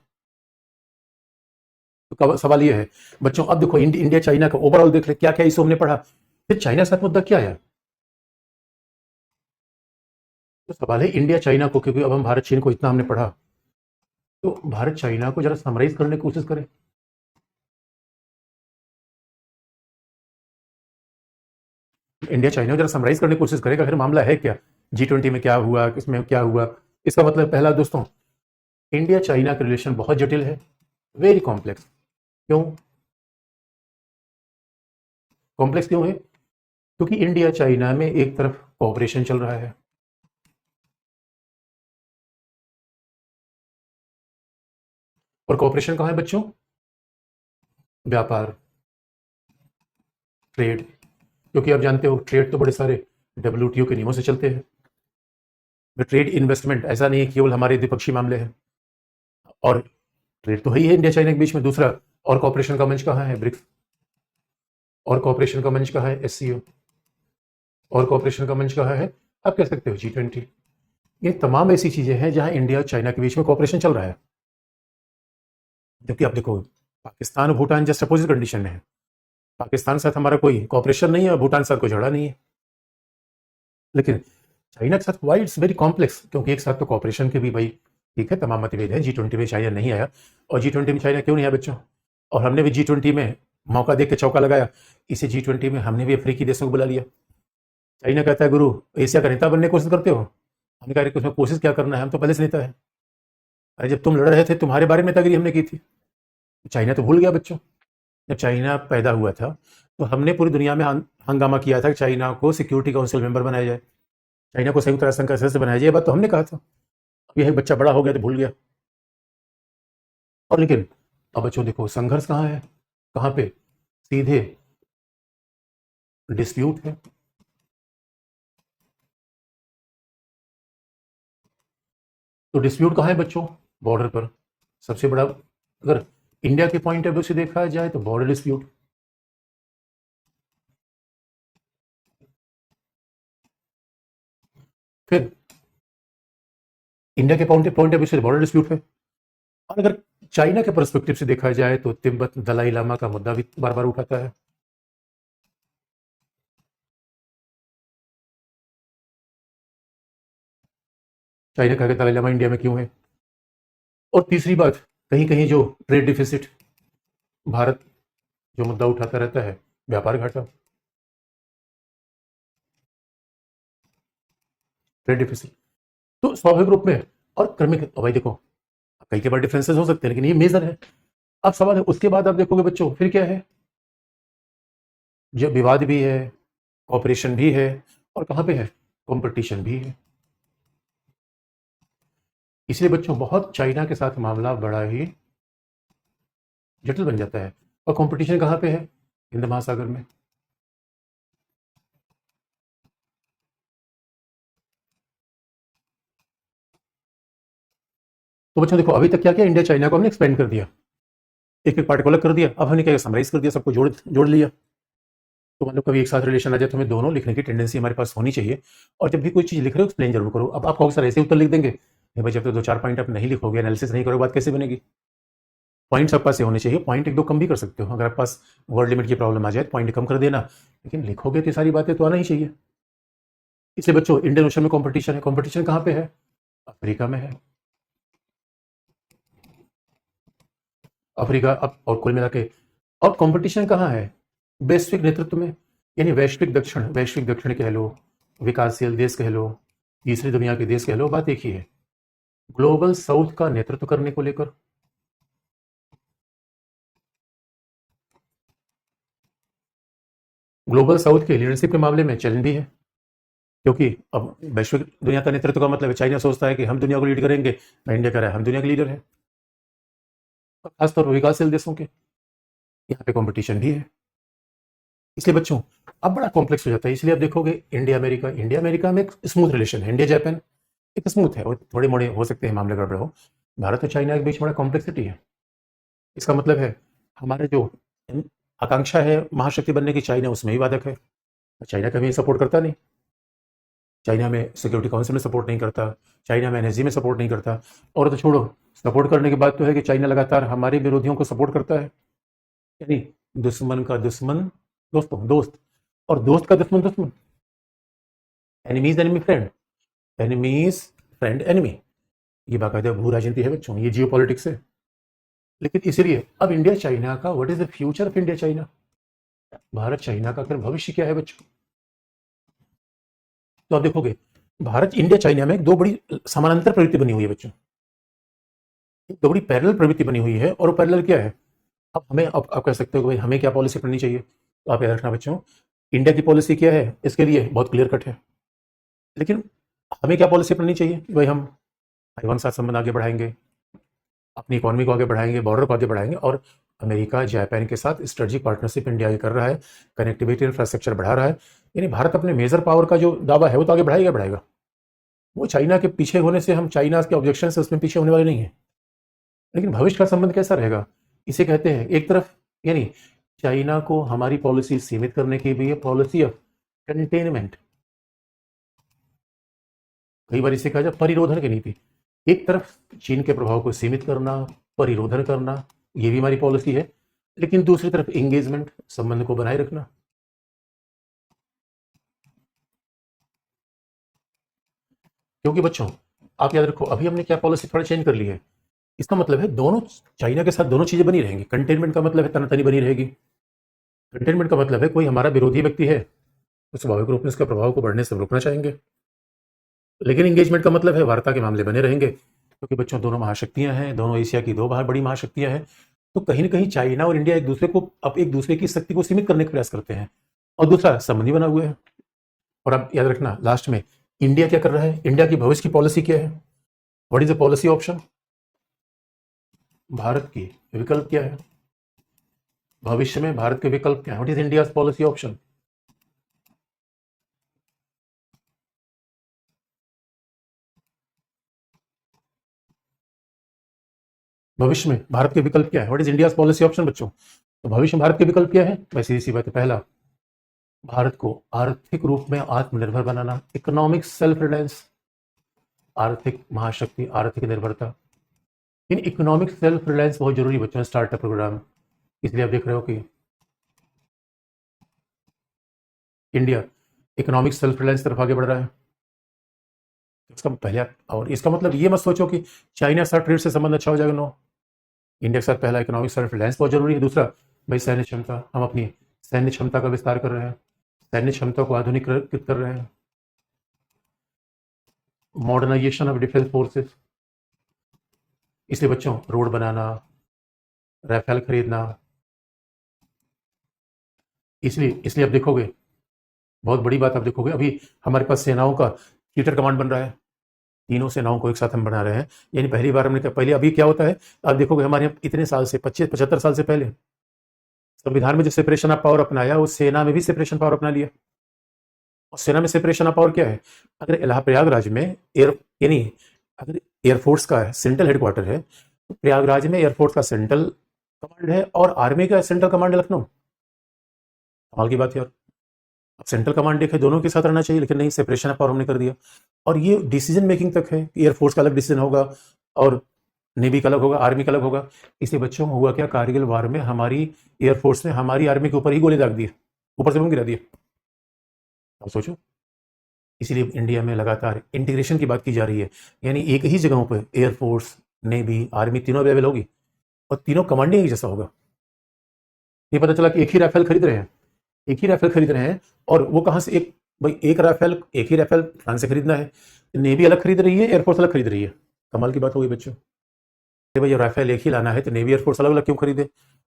Speaker 1: तो सवाल ये है बच्चों, अब देखो इंडिया चाइना का ओवरऑल देख ले, क्या क्या इशू हमने पढ़ा, फिर चाइना के साथ मुद्दा क्या है। तो सवाल है इंडिया चाइना को, क्योंकि अब हम भारत चीन को इतना हमने पढ़ा, तो भारत चाइना को जरा समराइज करने की कोशिश करें। इंडिया चाइना को जरा समराइज करने की कोशिश करेगा, फिर मामला है क्या, G20 में क्या हुआ, किसमें क्या हुआ। इसका मतलब पहला दोस्तों, इंडिया चाइना का रिलेशन बहुत जटिल है, वेरी कॉम्प्लेक्स। क्यों कॉम्प्लेक्स क्यों है? क्योंकि इंडिया चाइना में एक तरफ कोऑपरेशन चल रहा है, और कोऑपरेशन कहां है बच्चों? व्यापार, ट्रेड। क्योंकि आप जानते हो ट्रेड तो बड़े सारे WTO के नियमों से चलते हैं। ट्रेड इन्वेस्टमेंट ऐसा नहीं है केवल हमारे द्विपक्षीय मामले हैं, और ट्रेड तो ही है इंडिया चाइना के बीच में। दूसरा, और कोऑपरेशन का मंच कहाँ है? ब्रिक्स। और कोऑपरेशन का मंच कहाँ है? SCO। और कोऑपरेशन का मंच कहाँ है? आप कह सकते हो G20। ये तमाम ऐसी चीजें हैं जहां इंडिया और चाइना के बीच में कोऑपरेशन चल रहा है। जबकि आप देखो पाकिस्तान और भूटान जस्ट अपोजिट कंडीशन में है। पाकिस्तान के साथ हमारा कोई कोऑपरेशन नहीं है और भूटान के साथ कोई झगड़ा नहीं है। लेकिन चाइना के साथ वाई इट्स वेरी कॉम्प्लेक्स, क्योंकि एक साथ तो कोऑपरेशन के भी भाई ठीक है तमाम मतभेद है। G20 में चाइना नहीं आया, और G20 में चाइना क्यों नहीं आया बच्चों? और हमने भी G20 में मौका देख के चौका लगाया। इसे G20 में हमने भी अफ्रीकी देशों को बुला लिया, चाइना कहता है गुरु एशिया का नेता बनने की कोशिश करते हो। हमने कहा उसमें कोशिश क्या करना है, हम तो पहले से नेता है। अरे जब तुम लड़ रहे थे तुम्हारे बारे में नेतागिरी हमने की थी। चाइना तो भूल गया बच्चों। जब चाइना पैदा हुआ था तो हमने पूरी दुनिया में हंगामा किया था कि चाइना को सिक्योरिटी काउंसिल मेंबर बनाया जाए, चाइना को संयुक्त राष्ट्र संघ का सदस्य बनाया जाए। ये बात तो हमने कहा था। अब यही बच्चा बड़ा हो गया तो भूल गया। और लेकिन अब बच्चों देखो संघर्ष कहाँ है, कहाँ पे सीधे डिस्प्यूट है। तो डिस्प्यूट कहाँ है बच्चों, बॉर्डर पर। सबसे बड़ा अगर इंडिया के पॉइंट ऑफ व्यू से देखा जाए तो बॉर्डर डिस्प्यूट। फिर इंडिया के पॉइंट ऑफ व्यू से बॉर्डर डिस्प्यूट है। और अगर चाइना के पर्सपेक्टिव से देखा जाए तो तिब्बत दलाई लामा का मुद्दा भी बार बार उठाता है। चाइना का दलाई लामा इंडिया में क्यों है। और तीसरी बात, कहीं कहीं जो ट्रेड डिफिसिट, भारत जो मुद्दा उठाता रहता है, व्यापार घाटा, ट्रेड डिफिसिट, तो स्वाभाविक रूप में और क्रमिक। भाई देखो कई के बाद डिफरेंसेस हो सकते हैं लेकिन ये मेजर है। अब सवाल है उसके बाद आप देखोगे बच्चों फिर क्या है, जब विवाद भी है, कॉपरेशन भी है, और कहाँ पे है, कंपटीशन भी है। इसलिए बच्चों बहुत चाइना के साथ मामला बड़ा ही जटिल बन जाता है। और कंपटीशन कहाँ पे है, हिंद महासागर में। तो बच्चों देखो अभी तक क्या किया, इंडिया चाइना को हमने एक्सपेंड कर दिया, एक एक पार्ट को अलग कर दिया। अब हमने क्या समराइज कर दिया, सबको जोड़ जोड़ लिया। तो मतलब कभी एक साथ रिलेशन आ जाए तो हमें दोनों लिखने की टेंडेंसी हमारे पास होनी चाहिए। और जब भी कोई चीज़ लिख रहे हो एक्सप्लेन जरूर करो। अब आप कहोगे सर ऐसे उत्तर लिख देंगे, नहीं भाई जब तक दो चार पॉइंट आप नहीं लिखोगे, एनालिसिस नहीं करोगे, बात कैसे बनेगी। पॉइंट्स आपके पास से होने चाहिए, पॉइंट एक दो कम भी कर सकते हो। अगर आपके पास वर्ड लिमिट की प्रॉब्लम आ जाए तो पॉइंट कम कर देना, लेकिन लिखोगे तो ये सारी बातें तो आना ही चाहिए। इसलिए बच्चों इंडियन ओशन में कंपटीशन है। कंपटीशन कहाँ पे है, अफ्रीका में है। अफ्रीका अब और कुल मिला के, और कंपटीशन कहाँ है, वैश्विक नेतृत्व में। यानी वैश्विक दक्षिण कह लो, विकासशील देश कह लो, तीसरी दुनिया के देश कह लो, बात एक ही है, ग्लोबल साउथ का नेतृत्व करने को लेकर। ग्लोबल साउथ के लीडरशिप के मामले में चैलेंज भी है, क्योंकि अब वैश्विक दुनिया का नेतृत्व का मतलब है चाइना सोचता है कि हम दुनिया को लीड करेंगे, इंडिया कह रहा है हम दुनिया के लीडर हैं। और खासतौर पर विकासशील देशों के यहाँ पे कंपटीशन भी है। इसलिए बच्चों अब बड़ा कॉम्प्लेक्स हो जाता है। इसलिए आप देखोगे इंडिया अमेरिका में एक स्मूथ रिलेशन है, इंडिया जापान एक स्मूथ है, और थोड़े मोड़े हो सकते हैं मामले गड़बड़ हो। भारत और चाइना के बीच बड़ा कॉम्प्लेक्सिटी है। इसका मतलब है हमारे जो आकांक्षा है महाशक्ति बनने की, चाइना उसमें ही बाधक है। चाइना कभी सपोर्ट करता नहीं, चाइना में सिक्योरिटी काउंसिल में सपोर्ट नहीं करता, चाइना में एनएसजी में सपोर्ट नहीं करता। और तो छोड़ो, सपोर्ट करने के बाद तो है कि चाइना लगातार हमारे विरोधियों को सपोर्ट करता है। यानी दुश्मन का दुश्मन दोस्तों दोस्त, और दोस्त का दुश्मन दुश्मन, enemies enemy friend, enemies friend enemy. ये बाकायदा भू राजनीति है बच्चों, ये जियो पॉलिटिक्स है। लेकिन इसीलिए अब इंडिया चाइना का, what is the future of India China, Bharat China का फिर भविष्य क्या है बच्चों। तो आप देखोगे भारत इंडिया चाइना में दो बड़ी समानांतर प्रवृत्ति बनी हुई है बच्चों, दो बड़ी पैरेलल प्रवृत्ति बनी हुई है। और वो पैरेलल क्या है, अब हमें अब आप कह सकते हो कि भाई हमें क्या पॉलिसी करनी चाहिए। तो आप याद रखना बच्चों, इंडिया की पॉलिसी क्या है इसके लिए बहुत क्लियर कट है। लेकिन हमें क्या पॉलिसी करनी चाहिए कि भाई हम ताइवान के साथ संबंध आगे बढ़ाएंगे, अपनी इकोनॉमी को आगे बढ़ाएंगे, बॉर्डर को आगे बढ़ाएंगे, और अमेरिका जापान के साथ स्ट्रेटेजिक पार्टनरशिप इंडिया ये कर रहा है, कनेक्टिविटी इंफ्रास्ट्रक्चर बढ़ा रहा है। यानी भारत अपने मेजर पावर का जो दावा है वो तो आगे बढ़ाएगा बढ़ाएगा। वो चाइना के पीछे होने से, हम चाइना के ऑब्जेक्शन से उसमें पीछे होने वाले नहीं है। लेकिन भविष्य का संबंध कैसा रहेगा, इसे कहते हैं एक तरफ यानी चाइना को हमारी पॉलिसी सीमित करने की भी है, पॉलिसी ऑफ कंटेनमेंट, कई बार इसे कहा जाए परिरोधन की नीति। एक तरफ चीन के प्रभाव को सीमित करना, परिरोधन करना, ये भी हमारी पॉलिसी है। लेकिन दूसरी तरफ एंगेजमेंट, संबंध को बनाए रखना। क्योंकि बच्चों आप याद रखो अभी हमने क्या पॉलिसी थोड़ा चेंज कर ली है। इसका मतलब है दोनों, चाइना के साथ दोनों चीजें बनी रहेंगी। कंटेनमेंट का मतलब है तनातनी बनी रहेगी। कंटेनमेंट का मतलब है कोई हमारा विरोधी व्यक्ति है तो स्वाभाविक रूप में इसके प्रभाव को बढ़ने से रोकना चाहेंगे। लेकिन एंगेजमेंट का मतलब है वार्ता के मामले बने रहेंगे, क्योंकि बच्चों दोनों महाशक्तियां हैं, दोनों एशिया की दो बड़ी महाशक्तियां हैं। तो कहीं ना कहीं चाइना और इंडिया एक दूसरे की शक्ति को सीमित करने का प्रयास करते हैं, और दूसरा संबंधी बना हुआ है। और अब याद रखना लास्ट में इंडिया क्या कर रहा है, इंडिया की भविष्य की पॉलिसी क्या है, what is the policy option, Bharat की विकल्प क्या है, भविष्य में भारत के विकल्प क्या है, what is India policy option. भविष्य में भारत के विकल्प क्या है, what is India policy option बच्चों। तो भविष्य में भारत के विकल्प क्या है, वैसे सीधी सी बात है। पहला, भारत को आर्थिक रूप में आत्मनिर्भर बनाना, इकोनॉमिक सेल्फ रिलायंस, आर्थिक महाशक्ति, आर्थिक निर्भरता। इन इकोनॉमिक सेल्फ रिलायंस बहुत जरूरी है बच्चों, स्टार्टअप प्रोग्राम। इसलिए आप देख रहे हो कि इंडिया इकोनॉमिक सेल्फ रिलायंस तरफ आगे बढ़ रहा है। इसका पहले, और इसका मतलब ये मत सोचो कि चाइना के साथ ट्रेड से संबंध अच्छा हो जाएगा, नो। इंडिया के साथ पहला इकोनॉमिक सेल्फ रिलायंस बहुत जरूरी है। दूसरा भाई सैन्य क्षमता, हम अपनी सैन्य क्षमता का विस्तार कर रहे हैं, सैन्य क्षमता को आधुनिकीकृत कर रहे हैं, मॉडर्नाइजेशन ऑफ डिफेंस फोर्सेस। इसलिए बच्चों रोड बनाना, राफेल खरीदना, इसलिए आप देखोगे बहुत बड़ी बात, आप देखोगे अभी हमारे पास सेनाओं का थिएटर कमांड बन रहा है, तीनों सेनाओं को एक साथ हम बना रहे हैं। यानी पहली बार हमने पहले अभी क्या होता है, आप देखोगे हमारे यहाँ इतने साल से 25-75 साल से पहले संविधान में जो सेपरेशन ऑफ पावर अपनाया, वो सेना में भी सेपरेशन पावर अपना लिया। और सेना में सेपरेशन ऑफ पावर क्या है, अगर इलाहाबाद प्रयागराज में यानी अगर एयरफोर्स का सेंट्रल हेडक्वार्टर है, तो प्रयागराज में एयरफोर्स का सेंट्रल कमांड है और आर्मी का सेंट्रल कमांड है लखनऊ। कमाल की बात यार, अब सेंट्रल कमांड देखे दोनों के साथ रहना चाहिए, लेकिन नहीं, सेपरेशन ऑफ पावर हमने कर दिया। और ये डिसीजन मेकिंग तक है, एयरफोर्स का अलग डिसीजन होगा और नेवी का अलग होगा, आर्मी का अलग होगा। इसलिए बच्चों में हुआ क्या, कारगिल वार में हमारी एयरफोर्स ने हमारी आर्मी के ऊपर ही गोली दाग दी, ऊपर से बम गिरा दिया। अब सोचो, इसीलिए इंडिया में लगातार इंटीग्रेशन की बात की जा रही है, यानी एक ही जगहों पर एयरफोर्स, नेवी, आर्मी तीनों अवेलेबल होगी और तीनों कमांडिंग एक जैसा होगा। ये पता चला कि एक ही राफेल खरीद रहे हैं, एक ही राफेल खरीद रहे हैं, और वो कहाँ से, एक ही राफेल फ्रांस से खरीदना है, नेवी अलग खरीद रही है, एयरफोर्स अलग खरीद रही है। कमाल की बात होगी बच्चों। अरे भाई राफेल एक ही लाना है तो नेवी एयरफोर्स अलग अलग क्यों खरीदे,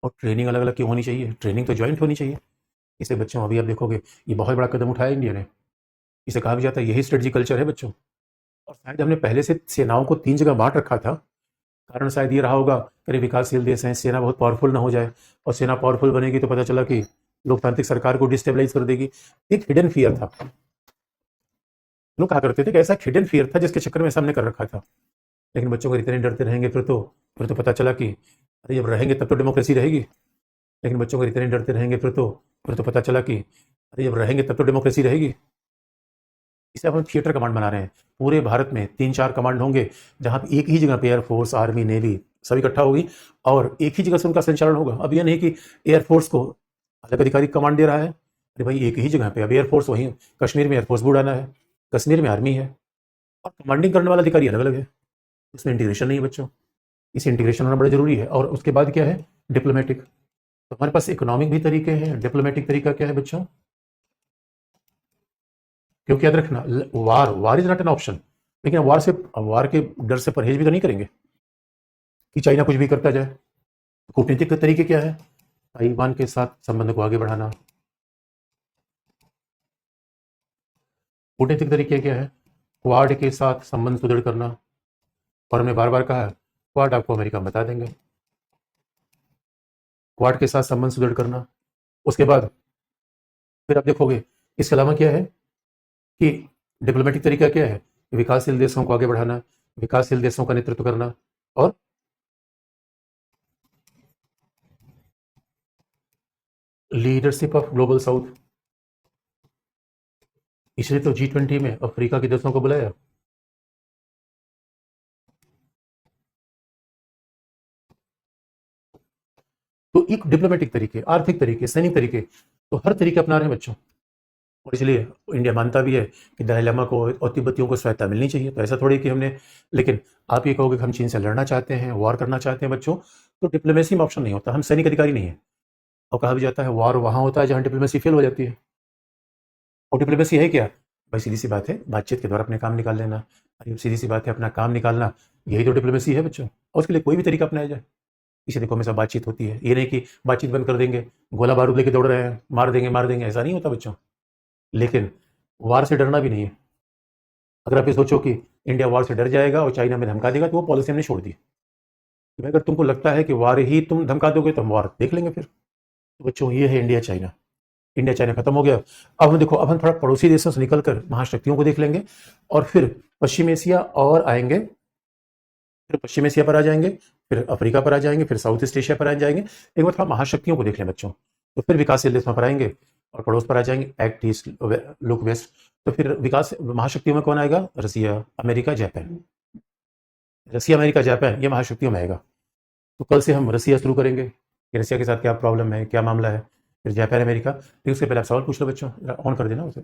Speaker 1: और ट्रेनिंग अलग अलग क्यों होनी चाहिए, ट्रेनिंग तो ज्वाइंट होनी चाहिए। इसे बच्चों अभी आप देखोगे ये बहुत बड़ा कदम उठाया इंडिया ने, इसे कहा भी जाता है यही स्ट्रेटजी कल्चर है बच्चों। और शायद हमने पहले से सेनाओं को 3 जगह बांट रखा था, कारण शायद ये रहा होगा कि विकासशील देश हैं, सेना बहुत पावरफुल ना हो जाए, और सेना पावरफुल बनेगी तो पता चला कि लोकतांत्रिक सरकार को डिस्टेबलाइज कर देगी। एक हिडन फियर था, लोग कहा करते थे कि ऐसा हिडन फियर था जिसके चक्कर में सामने कर रखा था। लेकिन बच्चों को इतने डरते रहेंगे फिर तो पता चला कि अरे जब रहेंगे तब तो डेमोक्रेसी रहेगी। लेकिन बच्चों को इतने डरते रहेंगे फिर तो पता चला कि अरे जब रहेंगे तब तो डेमोक्रेसी रहेगी। इसे अब हम थिएटर कमांड बना रहे हैं, पूरे भारत में 3-4 कमांड होंगे, जहां पे एक ही जगह पे एयरफोर्स, आर्मी, नेवी सब इकट्ठा होगी और एक ही जगह से उनका संचालन होगा। अब यह नहीं कि एयरफोर्स को अलग अधिकारी कमांड दे रहा है, अरे भाई एक ही जगह पे, अब एयरफोर्स वहीं कश्मीर में एयरफोर्स भी उड़ाना है, कश्मीर में आर्मी है, और कमांडिंग करने वाला अधिकारी अलग अलग है। इसमें इंटीग्रेशन नहीं है बच्चों, इस इंटीग्रेशन होना बड़ा जरूरी है। और उसके बाद क्या है, डिप्लोमेटिक। तो हमारे पास इकोनॉमिक भी तरीके हैं, डिप्लोमेटिक तरीका क्या है बच्चों, क्योंकि याद रखना वार इज नॉट एन ऑप्शन। लेकिन वार के डर से परहेज भी तो नहीं करेंगे कि चाइना कुछ भी करता जाए। कूटनीतिक के तरीके क्या है, ताइवान के साथ संबंध को आगे बढ़ाना। कूटनीतिक तरीके क्या है, क्वाड के साथ संबंध सुदृढ़ करना, और हमने बार बार कहा है क्वाड आपको अमेरिका बता देंगे, क्वाड के साथ संबंध सुदृढ़ करना। उसके बाद फिर आप देखोगे इसके अलावा क्या है कि डिप्लोमेटिक तरीका क्या है, विकासशील देशों को आगे बढ़ाना, विकासशील देशों का नेतृत्व करना, और लीडरशिप ऑफ ग्लोबल साउथ। इसलिए तो G20 में अफ्रीका के देशों को बुलाया। तो एक डिप्लोमेटिक तरीके, आर्थिक तरीके, सैनिक तरीके, तो हर तरीके अपना रहे हैं बच्चों। और इसलिए इंडिया मानता भी है कि दलाई लामा को और तिब्बतियों को स्वायत्ता मिलनी चाहिए। तो ऐसा थोड़ी कि हमने, लेकिन आप ये कहोगे कि हम चीन से लड़ना चाहते हैं, वॉर करना चाहते हैं बच्चों, तो डिप्लोमेसी में ऑप्शन नहीं होता, हम सैनिक अधिकारी नहीं है। और कहा भी जाता है वॉर वहां होता है जहां डिप्लोमेसी फेल हो जाती है। और डिप्लोमेसी है क्या भाई? सीधी सी बात है, बातचीत के द्वारा अपने काम निकाल लेना। अरे सीधी सी बात है, अपना काम निकालना, यही तो डिप्लोमेसी है बच्चों। और उसके लिए कोई भी तरीका अपनाया जाए। इसे देखो हमेशा बातचीत होती है, ये नहीं कि बातचीत बंद कर देंगे, गोला बारूद लेके दौड़ रहे हैं, मार देंगे, ऐसा नहीं होता बच्चों। लेकिन वार से डरना भी नहीं है। अगर आप ये सोचो कि इंडिया वार से डर जाएगा और चाइना में धमका देगा, तो वो पॉलिसी हमने छोड़ दी। कि भाई अगर तुमको लगता है कि वार ही तुम धमका दोगे तो हम वार देख लेंगे फिर। तो बच्चों ये है इंडिया चाइना। इंडिया चाइना खत्म हो गया। अब हम देखो, अब हम थोड़ा पड़ोसी देशों से निकलकर महाशक्तियों को देख लेंगे और फिर पश्चिम एशिया और आएंगे, फिर पश्चिम एशिया पर आ जाएंगे, फिर अफ्रीका पर आ जाएंगे, फिर साउथ ईस्ट एशिया पर आ जाएंगे। एक बार थोड़ा महाशक्तियों को देख लें बच्चों, तो फिर विकासशील देशों पर आएंगे और पड़ोस पर आ जाएंगे, एक्ट ईस्ट लुक वेस्ट। तो फिर विकास महाशक्तियों में कौन आएगा? रसिया, अमेरिका, जापान। रसिया, अमेरिका, जापान ये महाशक्तियों में आएगा। तो कल से हम रसिया शुरू करेंगे कि रसिया के साथ क्या प्रॉब्लम है, क्या मामला है। फिर जापान, अमेरिका। फिर उसके पहले आप सवाल पूछ लो बच्चों, ऑन कर देना उसे।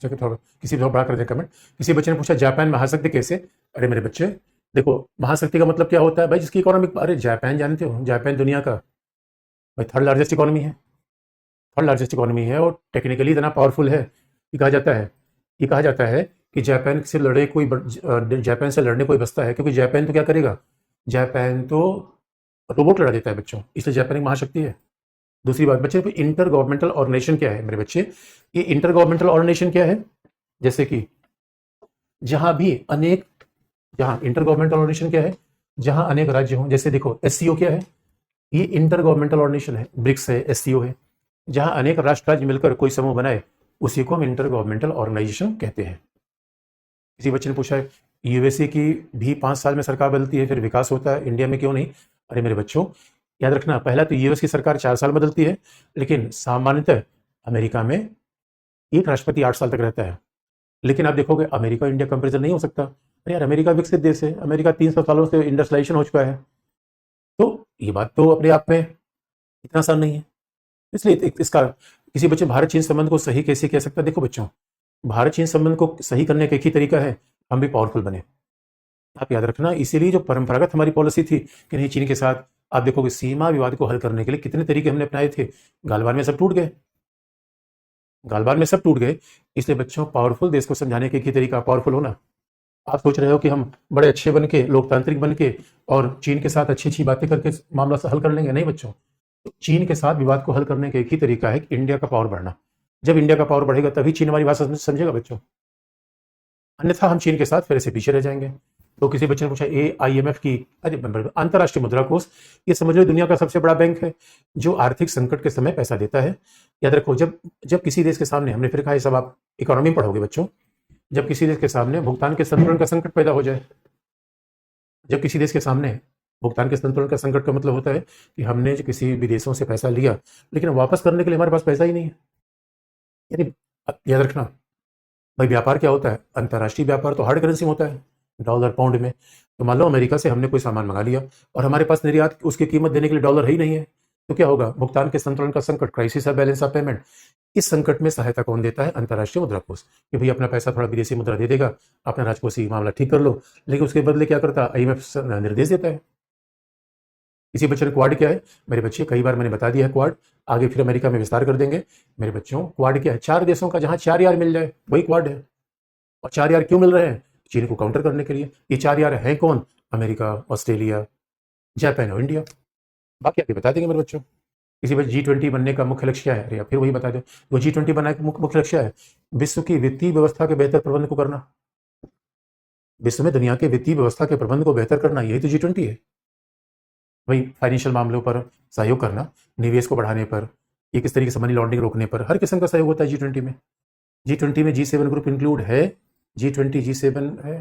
Speaker 1: अच्छा, थोड़ा किसी थोड़ा बड़ा कर दे कमेंट। किसी बच्चे ने पूछा जापान महाशक्ति कैसे? अरे मेरे बच्चे, देखो महाशक्ति का मतलब क्या होता है भाई? जिसकी इकोनॉमिक, अरे जापान जानते हो, जापान दुनिया का भाई थर्ड लार्जेस्ट इकोनॉमी है। थर्ड लार्जेस्ट इकोनॉमी है और टेक्निकली इतना पावरफुल है कि कहा जाता है, ये कहा जाता है कि जापान से लड़े कोई जापान से लड़ने कोई बसता है, क्योंकि जापान तो क्या करेगा? जापान तो रोबोट लड़ा देता है बच्चों, इसलिए जापान एक महाशक्ति है। दूसरी बात बच्चे, इंटर गवर्नमेंटल ऑर्गेनाइजेशन क्या है मेरे बच्चे? ये इंटर गवर्नमेंटल ऑर्गेनाइजेशन क्या है? जैसे कि जहां भी अनेक, जहां इंटर गवर्नमेंटल ऑर्गेनाइजेशन क्या है? जहां अनेक राज्य हों। जैसे देखो एससीओ क्या है? ये इंटर गवर्नमेंटल ऑर्गेनाइजेशन है। ब्रिक्स है, एससीओ है। जहां अनेक राष्ट्र राज्य मिलकर कोई समूह बनाए, उसी को हम इंटर गवर्नमेंटल ऑर्गेनाइजेशन कहते हैं। किसी बच्चे ने पूछा है यूएसए की भी 5 साल में सरकार बदलती है, फिर विकास होता है, इंडिया में क्यों नहीं? अरे मेरे बच्चों, याद रखना, पहला तो यूएस की सरकार 4 साल बदलती है, लेकिन सामान्यतः अमेरिका में एक राष्ट्रपति 8 साल तक रहता है। लेकिन आप देखोगे अमेरिका इंडिया कंपेरिजन नहीं हो सकता। अरे यार, अमेरिका विकसित देश है, अमेरिका 300 सालों से इंडस्ट्रियलाइजेशन हो चुका है। तो ये बात तो अपने आप में इतना आसान नहीं है। इसलिए इसका किसी बच्चे भारत चीन संबंध को सही कैसे कह सकता है? देखो बच्चों, भारत चीन संबंध को सही करने का एक ही तरीका है, हम भी पावरफुल बने। आप याद रखना, इसीलिए जो परंपरागत हमारी पॉलिसी थी कि नहीं चीन के साथ, आप देखोगे सीमा विवाद को हल करने के लिए कितने तरीके हमने अपनाए थे, गालवान में सब टूट गए। गालवान में सब टूट गए। इसलिए बच्चों, पावरफुल देश को समझाने का एक ही तरीका पावरफुल होना। आप सोच रहे हो कि हम बड़े अच्छे बन के, लोकतांत्रिक बन के और चीन के साथ अच्छी अच्छी बातें करके मामला से हल कर लेंगे? नहीं बच्चों, तो चीन के साथ विवाद को हल करने का एक ही तरीका है कि इंडिया का पावर बढ़ना। जब इंडिया का पावर बढ़ेगा तभी चीन हमारी भाषा समझेगा बच्चों, अन्यथा हम चीन के साथ फिर से पीछे रह जाएंगे। तो किसी बच्चे ने पूछा AIMF की, अरे अंतर्राष्ट्रीय मुद्रा कोष, ये समझ लो दुनिया का सबसे बड़ा बैंक है जो आर्थिक संकट के समय पैसा देता है। याद रखो, जब जब किसी देश के सामने, हमने फिर कहा ये सब आप इकोनॉमी में पढ़ोगे बच्चों, जब किसी देश के सामने भुगतान के संतुलन का संकट पैदा हो जाए, जब किसी देश के सामने भुगतान के संतुलन का संकट का मतलब होता है कि हमने जो किसी विदेशों से पैसा लिया, लेकिन वापस करने के लिए हमारे पास पैसा ही नहीं है। यानी याद रखना भाई, व्यापार क्या होता है? अंतर्राष्ट्रीय व्यापार तो हार्ड करेंसी में होता है, डॉलर पाउंड में। तो मान लो अमेरिका से हमने कोई सामान मंगा लिया और हमारे पास निर्यात उसकी कीमत देने के लिए डॉलर ही नहीं है, तो क्या होगा? भुगतान के संतुलन का संकट, crisis of balance of payment. इस संकट में सहायता कौन देता है? अंतर्राष्ट्रीय मुद्रा कोष, कि भाई अपना पैसा थोड़ा विदेशी मुद्रा दे देगा, अपना राजकोषीय मामला ठीक कर लो। लेकिन उसके बदले क्या करता? IMF निर्देश देता है। इसी बच्चे ने क्वाड क्या है? मेरे बच्चे, कई बार मैंने बता दिया है क्वाड, आगे फिर अमेरिका में विस्तार कर देंगे। मेरे बच्चों, क्वाड क्या है? 4 देशों का जहां 4 यार मिल जाए वही क्वाड है। और 4 यार क्यों मिल रहे हैं? चीन को काउंटर करने के लिए। ये 4 यार हैं कौन? अमेरिका, ऑस्ट्रेलिया, जापान और इंडिया। बाकी आगे बता देंगे मेरे बच्चों। किसी बच्चे G20 बनने का मुख्य लक्ष्य क्या है? या फिर वही बता दो, वो G20 बनाने का मुख्य लक्ष्य है विश्व की वित्तीय व्यवस्था के बेहतर प्रबंध को करना। विश्व में दुनिया के वित्तीय व्यवस्था के प्रबंध को बेहतर करना, यही तो G20 है। वही फाइनेंशियल मामलों पर सहयोग करना, निवेश को बढ़ाने पर, ये किस तरीके से मनी लॉन्ड्रिंग रोकने पर, हर किस्म का सहयोग होता है G20 में। G20 में G7 ग्रुप इंक्लूड है। G20 G7 है।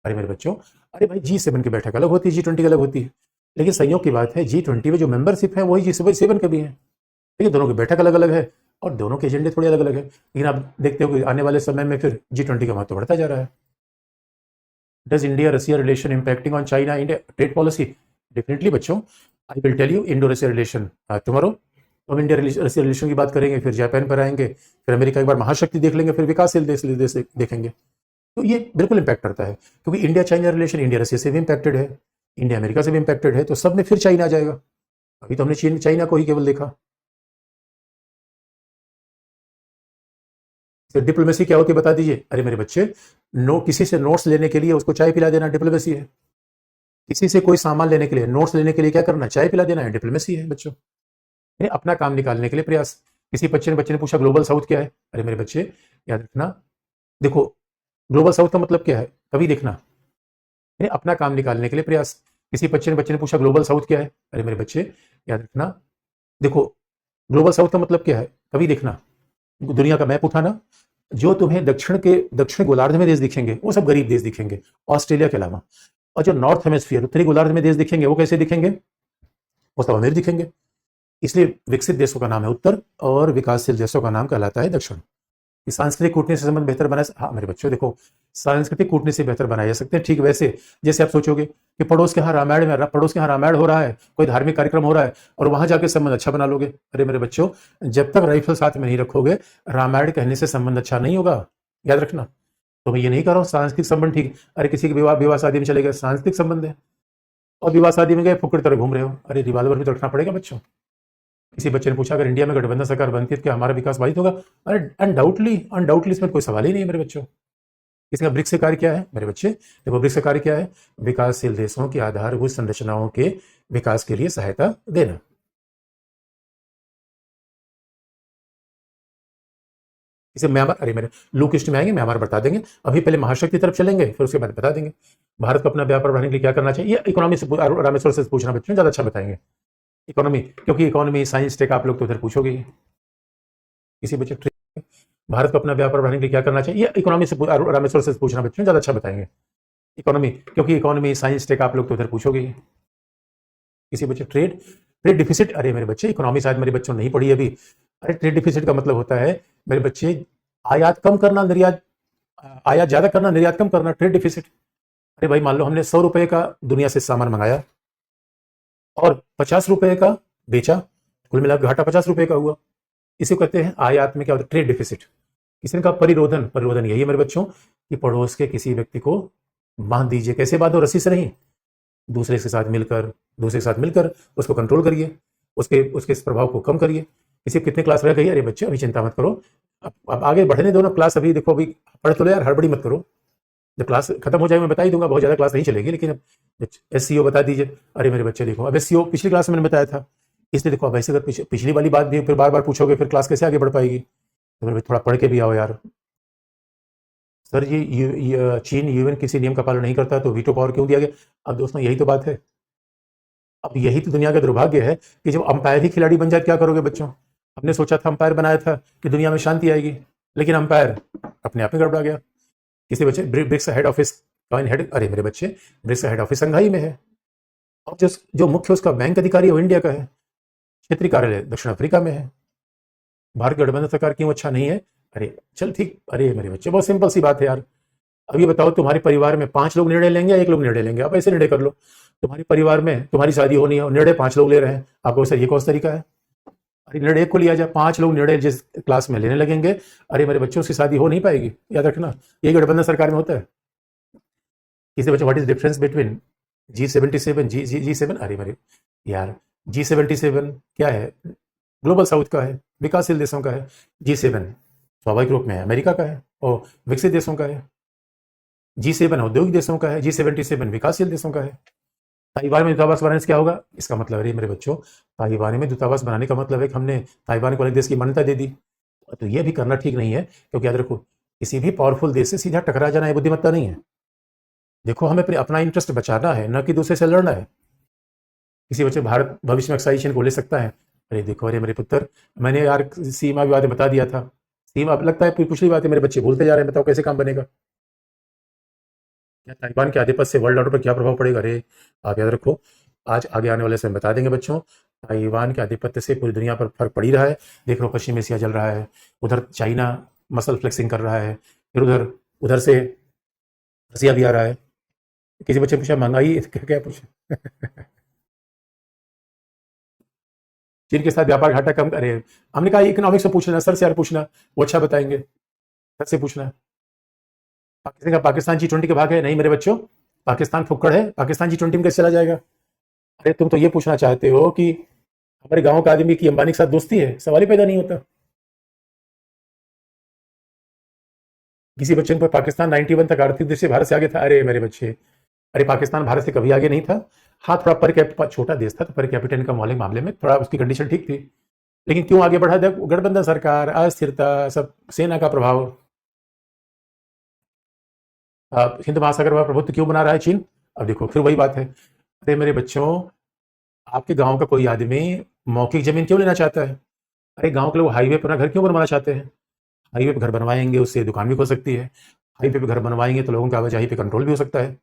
Speaker 1: अरे मेरे बच्चों, अरे भाई G7 की बैठक अलग होती है, G20 की अलग होती है। लेकिन संयोग की बात है G20 में जो मेंबरशिप है वही G7 के भी है, लेकिन दोनों की बैठक अलग अलग है और दोनों के एजेंडे थोड़े अलग अलग है। लेकिन आप देखते हो कि आने वाले समय में फिर G20 का महत्व बढ़ता जा रहा है। Does India Russia relation impacting on China India trade policy? Definitely बच्चों, I will tell you Indo Russia relation tomorrow. हम इंडिया रसिया रिलेशन की बात करेंगे, फिर जापान पर आएंगे, फिर अमेरिका एक बार महाशक्ति देख लेंगे, फिर विकासशील देश देखेंगे। तो ये बिल्कुल इम्पैक्ट करता है, क्योंकि India China relation India Russia से भी इम्पैक्टेड है, इंडिया अमेरिका से भी इम्पैक्टेड है, तो सब में फिर चाइना आ जाएगा। अभी तो हमने चीन चाइना को ही केवल देखा। तो डिप्लोमेसी क्या होती है बता दीजिए? अरे मेरे बच्चे, नो किसी से नोट्स लेने के लिए उसको चाय पिला देना डिप्लोमेसी है। किसी से कोई सामान लेने के लिए, नोट्स लेने के लिए क्या करना? चाय पिला देना है, डिप्लोमेसी है बच्चों। यानी अपना काम निकालने के लिए प्रयास। किसी बच्चे ने पूछा ग्लोबल साउथ क्या है? अरे मेरे बच्चे याद रखना, देखो ग्लोबल साउथ का मतलब क्या है, कभी देखना। यानी अपना काम निकालने के लिए प्रयास। किसी बच्चे ने पूछा ग्लोबल साउथ क्या है? अरे मेरे बच्चे याद रखना, देखो ग्लोबल साउथ का मतलब क्या है, कभी देखना। दुनिया का मैप उठाना, जो तुम्हें दक्षिण गोलार्ध में देश दिखेंगे वो सब गरीब देश दिखेंगे, ऑस्ट्रेलिया के अलावा। और जो नॉर्थ हेमिस्फीयर उत्तरी गोलार्ध में देश दिखेंगे वो कैसे दिखेंगे? वो सब अमीर दिखेंगे। इसलिए विकसित देशों का नाम है उत्तर और विकासशील देशों का नाम कहलाता है दक्षिण। सांस्कृतिक कूटनीति से संबंध बेहतर बनाए, हाँ मेरे बच्चों देखो, सांस्कृतिक कूटनीति से बेहतर बनाए जा सकते हैं। ठीक वैसे जैसे आप सोचोगे कि पड़ोस के यहाँ रामायण हो रहा है, कोई धार्मिक कार्यक्रम हो रहा है, और वहां जाके संबंध अच्छा बना लोगे। अरे मेरे बच्चों, जब तक राइफल साथ में नहीं रखोगे, रामायण कहने से संबंध अच्छा नहीं होगा, याद रखना। तो मैं ये नहीं कह रहा हूँ सांस्कृतिक संबंध ठीक। अरे किसी के विवाह शादी में चले गए, सांस्कृतिक संबंध है, और विवाह शादी में गए फुकड़ तरह घूम रहे हो, अरे रिवाल्वर भी तो रखना पड़ेगा बच्चों। किसी बच्चे ने पूछा अगर इंडिया में गठबंधन सरकार बनती है तो क्या हमारा विकास बाधित होगा? अरे अनडाउटली इसमें कोई सवाल ही नहीं है मेरे बच्चों। इसका ब्रिक्स का कार्य क्या है मेरे बच्चे? देखो ब्रिक्स का कार्य क्या है? विकासशील देशों की आधारभूत संरचनाओं के विकास के लिए सहायता देना। इसे म्यांमार, अरे मेरे लू किस्ट में आएंगे, म्यांमार बता देंगे। अभी पहले महाशक्ति की तरफ चलेंगे, फिर उसके बाद बता देंगे भारत को अपना व्यापार बढ़ाने के लिए क्या करना चाहिए। ये इकोनॉमी से रामेश्वर से पूछना बच्चों, ज्यादा अच्छा बताएंगे इकोनॉमी, क्योंकि इकोनॉमी साइंस टेक आप लोग तो उधर पूछोगे ही। किसी बच्चे भारत को अपना व्यापार बढ़ाने के लिए क्या करना चाहिए, ये इकोनॉमी से रामेश्वर से पूछना बच्चों, ज्यादा अच्छा बताएंगे इकोनॉमी, क्योंकि इकोनॉमी साइंस टेक आप लोग तो उधर पूछोगे ही। किसी बच्चे ट्रेड ट्रेड डिफिसिट, अरे मेरे बच्चे इकोनॉमी शायद मेरे बच्चों ने नहीं पढ़ी अभी। अरे ट्रेड डिफिसिट का मतलब होता है मेरे बच्चे, आयात कम करना, निर्यात आयात ज्यादा करना, निर्यात कम करना, ट्रेड डिफिसिट। अरे भाई मान लो हमने 100 रुपए का दुनिया से सामान मंगाया और 50 रुपए का बेचा, कुल मिलाकर घाटा 50 रुपए का हुआ। इसे कहते हैं आयात में क्या होता है? Trade deficit. किसी ने कहा परिरोधन यही है मेरे बच्चों कि पड़ोस के किसी व्यक्ति को बांध दीजिए। कैसे बांधो? रस्सी से नहीं, दूसरे के साथ मिलकर उसको कंट्रोल करिए, उसके उसके इस प्रभाव को कम करिए। किसी कितने क्लास रह गई? अरे बच्चे अभी चिंता मत करो, अब आगे बढ़ने दो ना क्लास। अभी देखो, अभी पढ़ तो लो यार, हड़बड़ी मत करो। जब क्लास खत्म हो जाए मैं बता ही दूंगा, बहुत ज्यादा क्लास नहीं चलेगी, लेकिन अब SEO बता दीजिए। अरे मेरे बच्चे देखो, अब SEO पिछली क्लास में मैंने बताया था, इसलिए देखो अब ऐसे अगर पिछली वाली बात भी फिर बार बार पूछोगे, फिर क्लास कैसे आगे बढ़ पाएगी? तो मेरे थोड़ा पढ़ के भी आओ यार। सर ये चीन UN किसी नियम का पालन नहीं करता तो वीटो पावर क्यों दिया गया? अब दोस्तों यही तो बात है, अब यही तो दुनिया का दुर्भाग्य है कि जब अंपायर ही खिलाड़ी बन जाए क्या करोगे बच्चों? हमने सोचा था, अंपायर बनाया था कि दुनिया में शांति आएगी, लेकिन अंपायर अपने आप में गड़बड़ा गया। किसी बच्चे ब्रिक्स हेड ऑफिस हेड, अरे मेरे बच्चे ब्रिक्स हेड ऑफिस संघाई में है, और जो मुख्य उसका बैंक अधिकारी है वो इंडिया का है, क्षेत्रीय कार्यालय दक्षिण अफ्रीका में है। भारत गठबंधन सरकार क्यों अच्छा नहीं है? अरे चल ठीक, अरे मेरे बच्चे बहुत सिंपल सी बात है यार। अब ये बताओ, तुम्हारे परिवार में 5 लोग निर्णय लेंगे या 1 लोग निर्णय लेंगे? आप ऐसे निर्णय कर लो, तुम्हारे परिवार में तुम्हारी शादी होनी है और निर्णय 5 लोग ले रहे हैं, आपको सर ये कौन सा तरीका है? अरे निर्णय 1 को लिया जाए, 5 लोग निर्णय जिस क्लास में लेने लगेंगे, अरे मेरे बच्चों की शादी हो नहीं पाएगी, याद रखना। ये गठबंधन सरकार में होता है। किसी बच्चे what is difference between G77 G7? अरे मेरे यार, G77 क्या है? ग्लोबल साउथ का है, विकासशील देशों का है। G7 स्वाभाविक रूप में अमेरिका का है और विकसित देशों का है। G7 औद्योगिक देशों का है, G77 विकासशील देशों का है। ताइवान में दूतावास बनाने से क्या होगा? इसका मतलब है मेरे बच्चों, ताइवान में दूतावास बनाने का मतलब है कि हमने ताइवान को अलग देश की मान्यता दे दी। तो ये भी करना ठीक नहीं है, क्योंकि याद रखो, किसी भी पावरफुल देश से सीधा टकरा जाना ये बुद्धिमत्ता नहीं है। देखो हमें अपना इंटरेस्ट बचाना है, न कि दूसरे से लड़ना है। किसी बच्चे भारत भविष्य में एक्साइजेशन को ले सकता है? अरे देखो, अरे मेरे पुत्र, मैंने यार सीमा विवाद में बता दिया था। सीमा अब लगता है पिछली बात है, मेरे बच्चे भूलते जा रहे हैं। बताओ कैसे काम बनेगा? क्या ताइवान के आधिपत्य से वर्ल्ड ऑर्डर पर क्या प्रभाव पड़ेगा? अरे आप याद रखो, आज आगे आने वाले समय बता देंगे बच्चों। ताइवान के आधिपत्य से पूरी दुनिया पर फर्क पड़ ही रहा है। देख लो पश्चिम एशिया जल रहा है, उधर चाइना मसल फ्लेक्सिंग कर रहा है, फिर उधर से रसिया भी आ रहा है। किसी बच्चे ने पूछा महंगाई क्या क्या पूछा। चीन के साथ व्यापार घाटा कम करे। हमने कहा इकोनॉमिक्स से पूछना, सर से यार पूछना, वो अच्छा बताएंगे, सर से पूछना। किसी का पाकिस्तान G20 के भाग है, नहीं मेरे बच्चों, पाकिस्तान फुक्कड़ है, पाकिस्तान G20 में कैसे चला जाएगा। अरे तुम तो ये पूछना चाहते हो कि हमारे गांव का आदमी की अंबानी के साथ दोस्ती है, सवाल ही पैदा नहीं होता। किसी बच्चे पर पाकिस्तान 91 तक आर्थिक दृष्टि से भारत से आगे था, अरे मेरे बच्चे, अरे पाकिस्तान भारत से कभी आगे नहीं था। हाँ थोड़ा पर कैपिटा छोटा देश था, तो पर कैपिटा इनकम वाले मामले में थोड़ा उसकी कंडीशन ठीक थी, लेकिन क्यों आगे बढ़ा, जब गठबंधन सरकार, अस्थिरता, सब सेना का प्रभाव। हिंद महासागर में प्रभुत्व क्यों बना रहा है चीन। अब देखो फिर वही बात है। अरे मेरे बच्चों, आपके गांव का कोई आदमी मौखिक जमीन क्यों लेना चाहता है। अरे गांव के लोग हाईवे पर अपना घर क्यों बनवाना चाहते हैं। हाईवे पे घर बनवाएंगे, उससे दुकान भी खुल सकती है। हाईवे पे घर बनवाएंगे तो लोगों की आवाजाही पे कंट्रोल भी हो सकता है।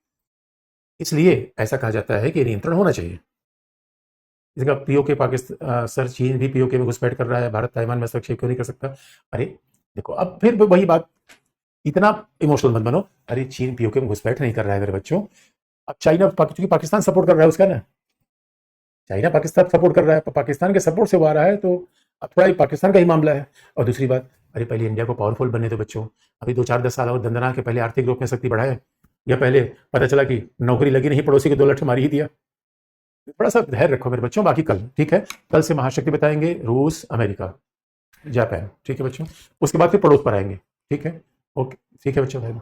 Speaker 1: इसलिए ऐसा कहा जाता है कि नियंत्रण होना चाहिए। इसका पीओके पाकिस्तान, सर चीन भी पीओके में घुसपैठ कर रहा है, भारत ताइवान में हस्तक्षेप क्यों नहीं कर सकता। अरे देखो अब फिर वही बात, इतना इमोशनल मत बनो। अरे चीन पीओके में घुसपैठ नहीं कर रहा है मेरे बच्चों। अब चाइना क्योंकि पाकिस्तान सपोर्ट कर रहा है उसका ना, चाइना पाकिस्तान सपोर्ट कर रहा है, पाकिस्तान के सपोर्ट से वो आ रहा है, तो अब थोड़ा पाकिस्तान का ही मामला है। और दूसरी बात, अरे पहले इंडिया को पावरफुल बनने दो बच्चों, अभी 2 4 10 साल और दंदना के पहले आर्थिक रूप में शक्ति बढ़ाए, या पहले पता चला कि नौकरी लगी नहीं, पड़ोसी के 2 लठ मार ही दिया। थोड़ा सा धैर्य रखो मेरे बच्चों, बाकी कल ठीक है, कल से महाशक्ति बताएंगे, रूस, अमेरिका, जापान, ठीक है बच्चों, उसके बाद फिर पड़ोस पर आएंगे। ठीक है, ओके, ठीक है बच्चों, भाई।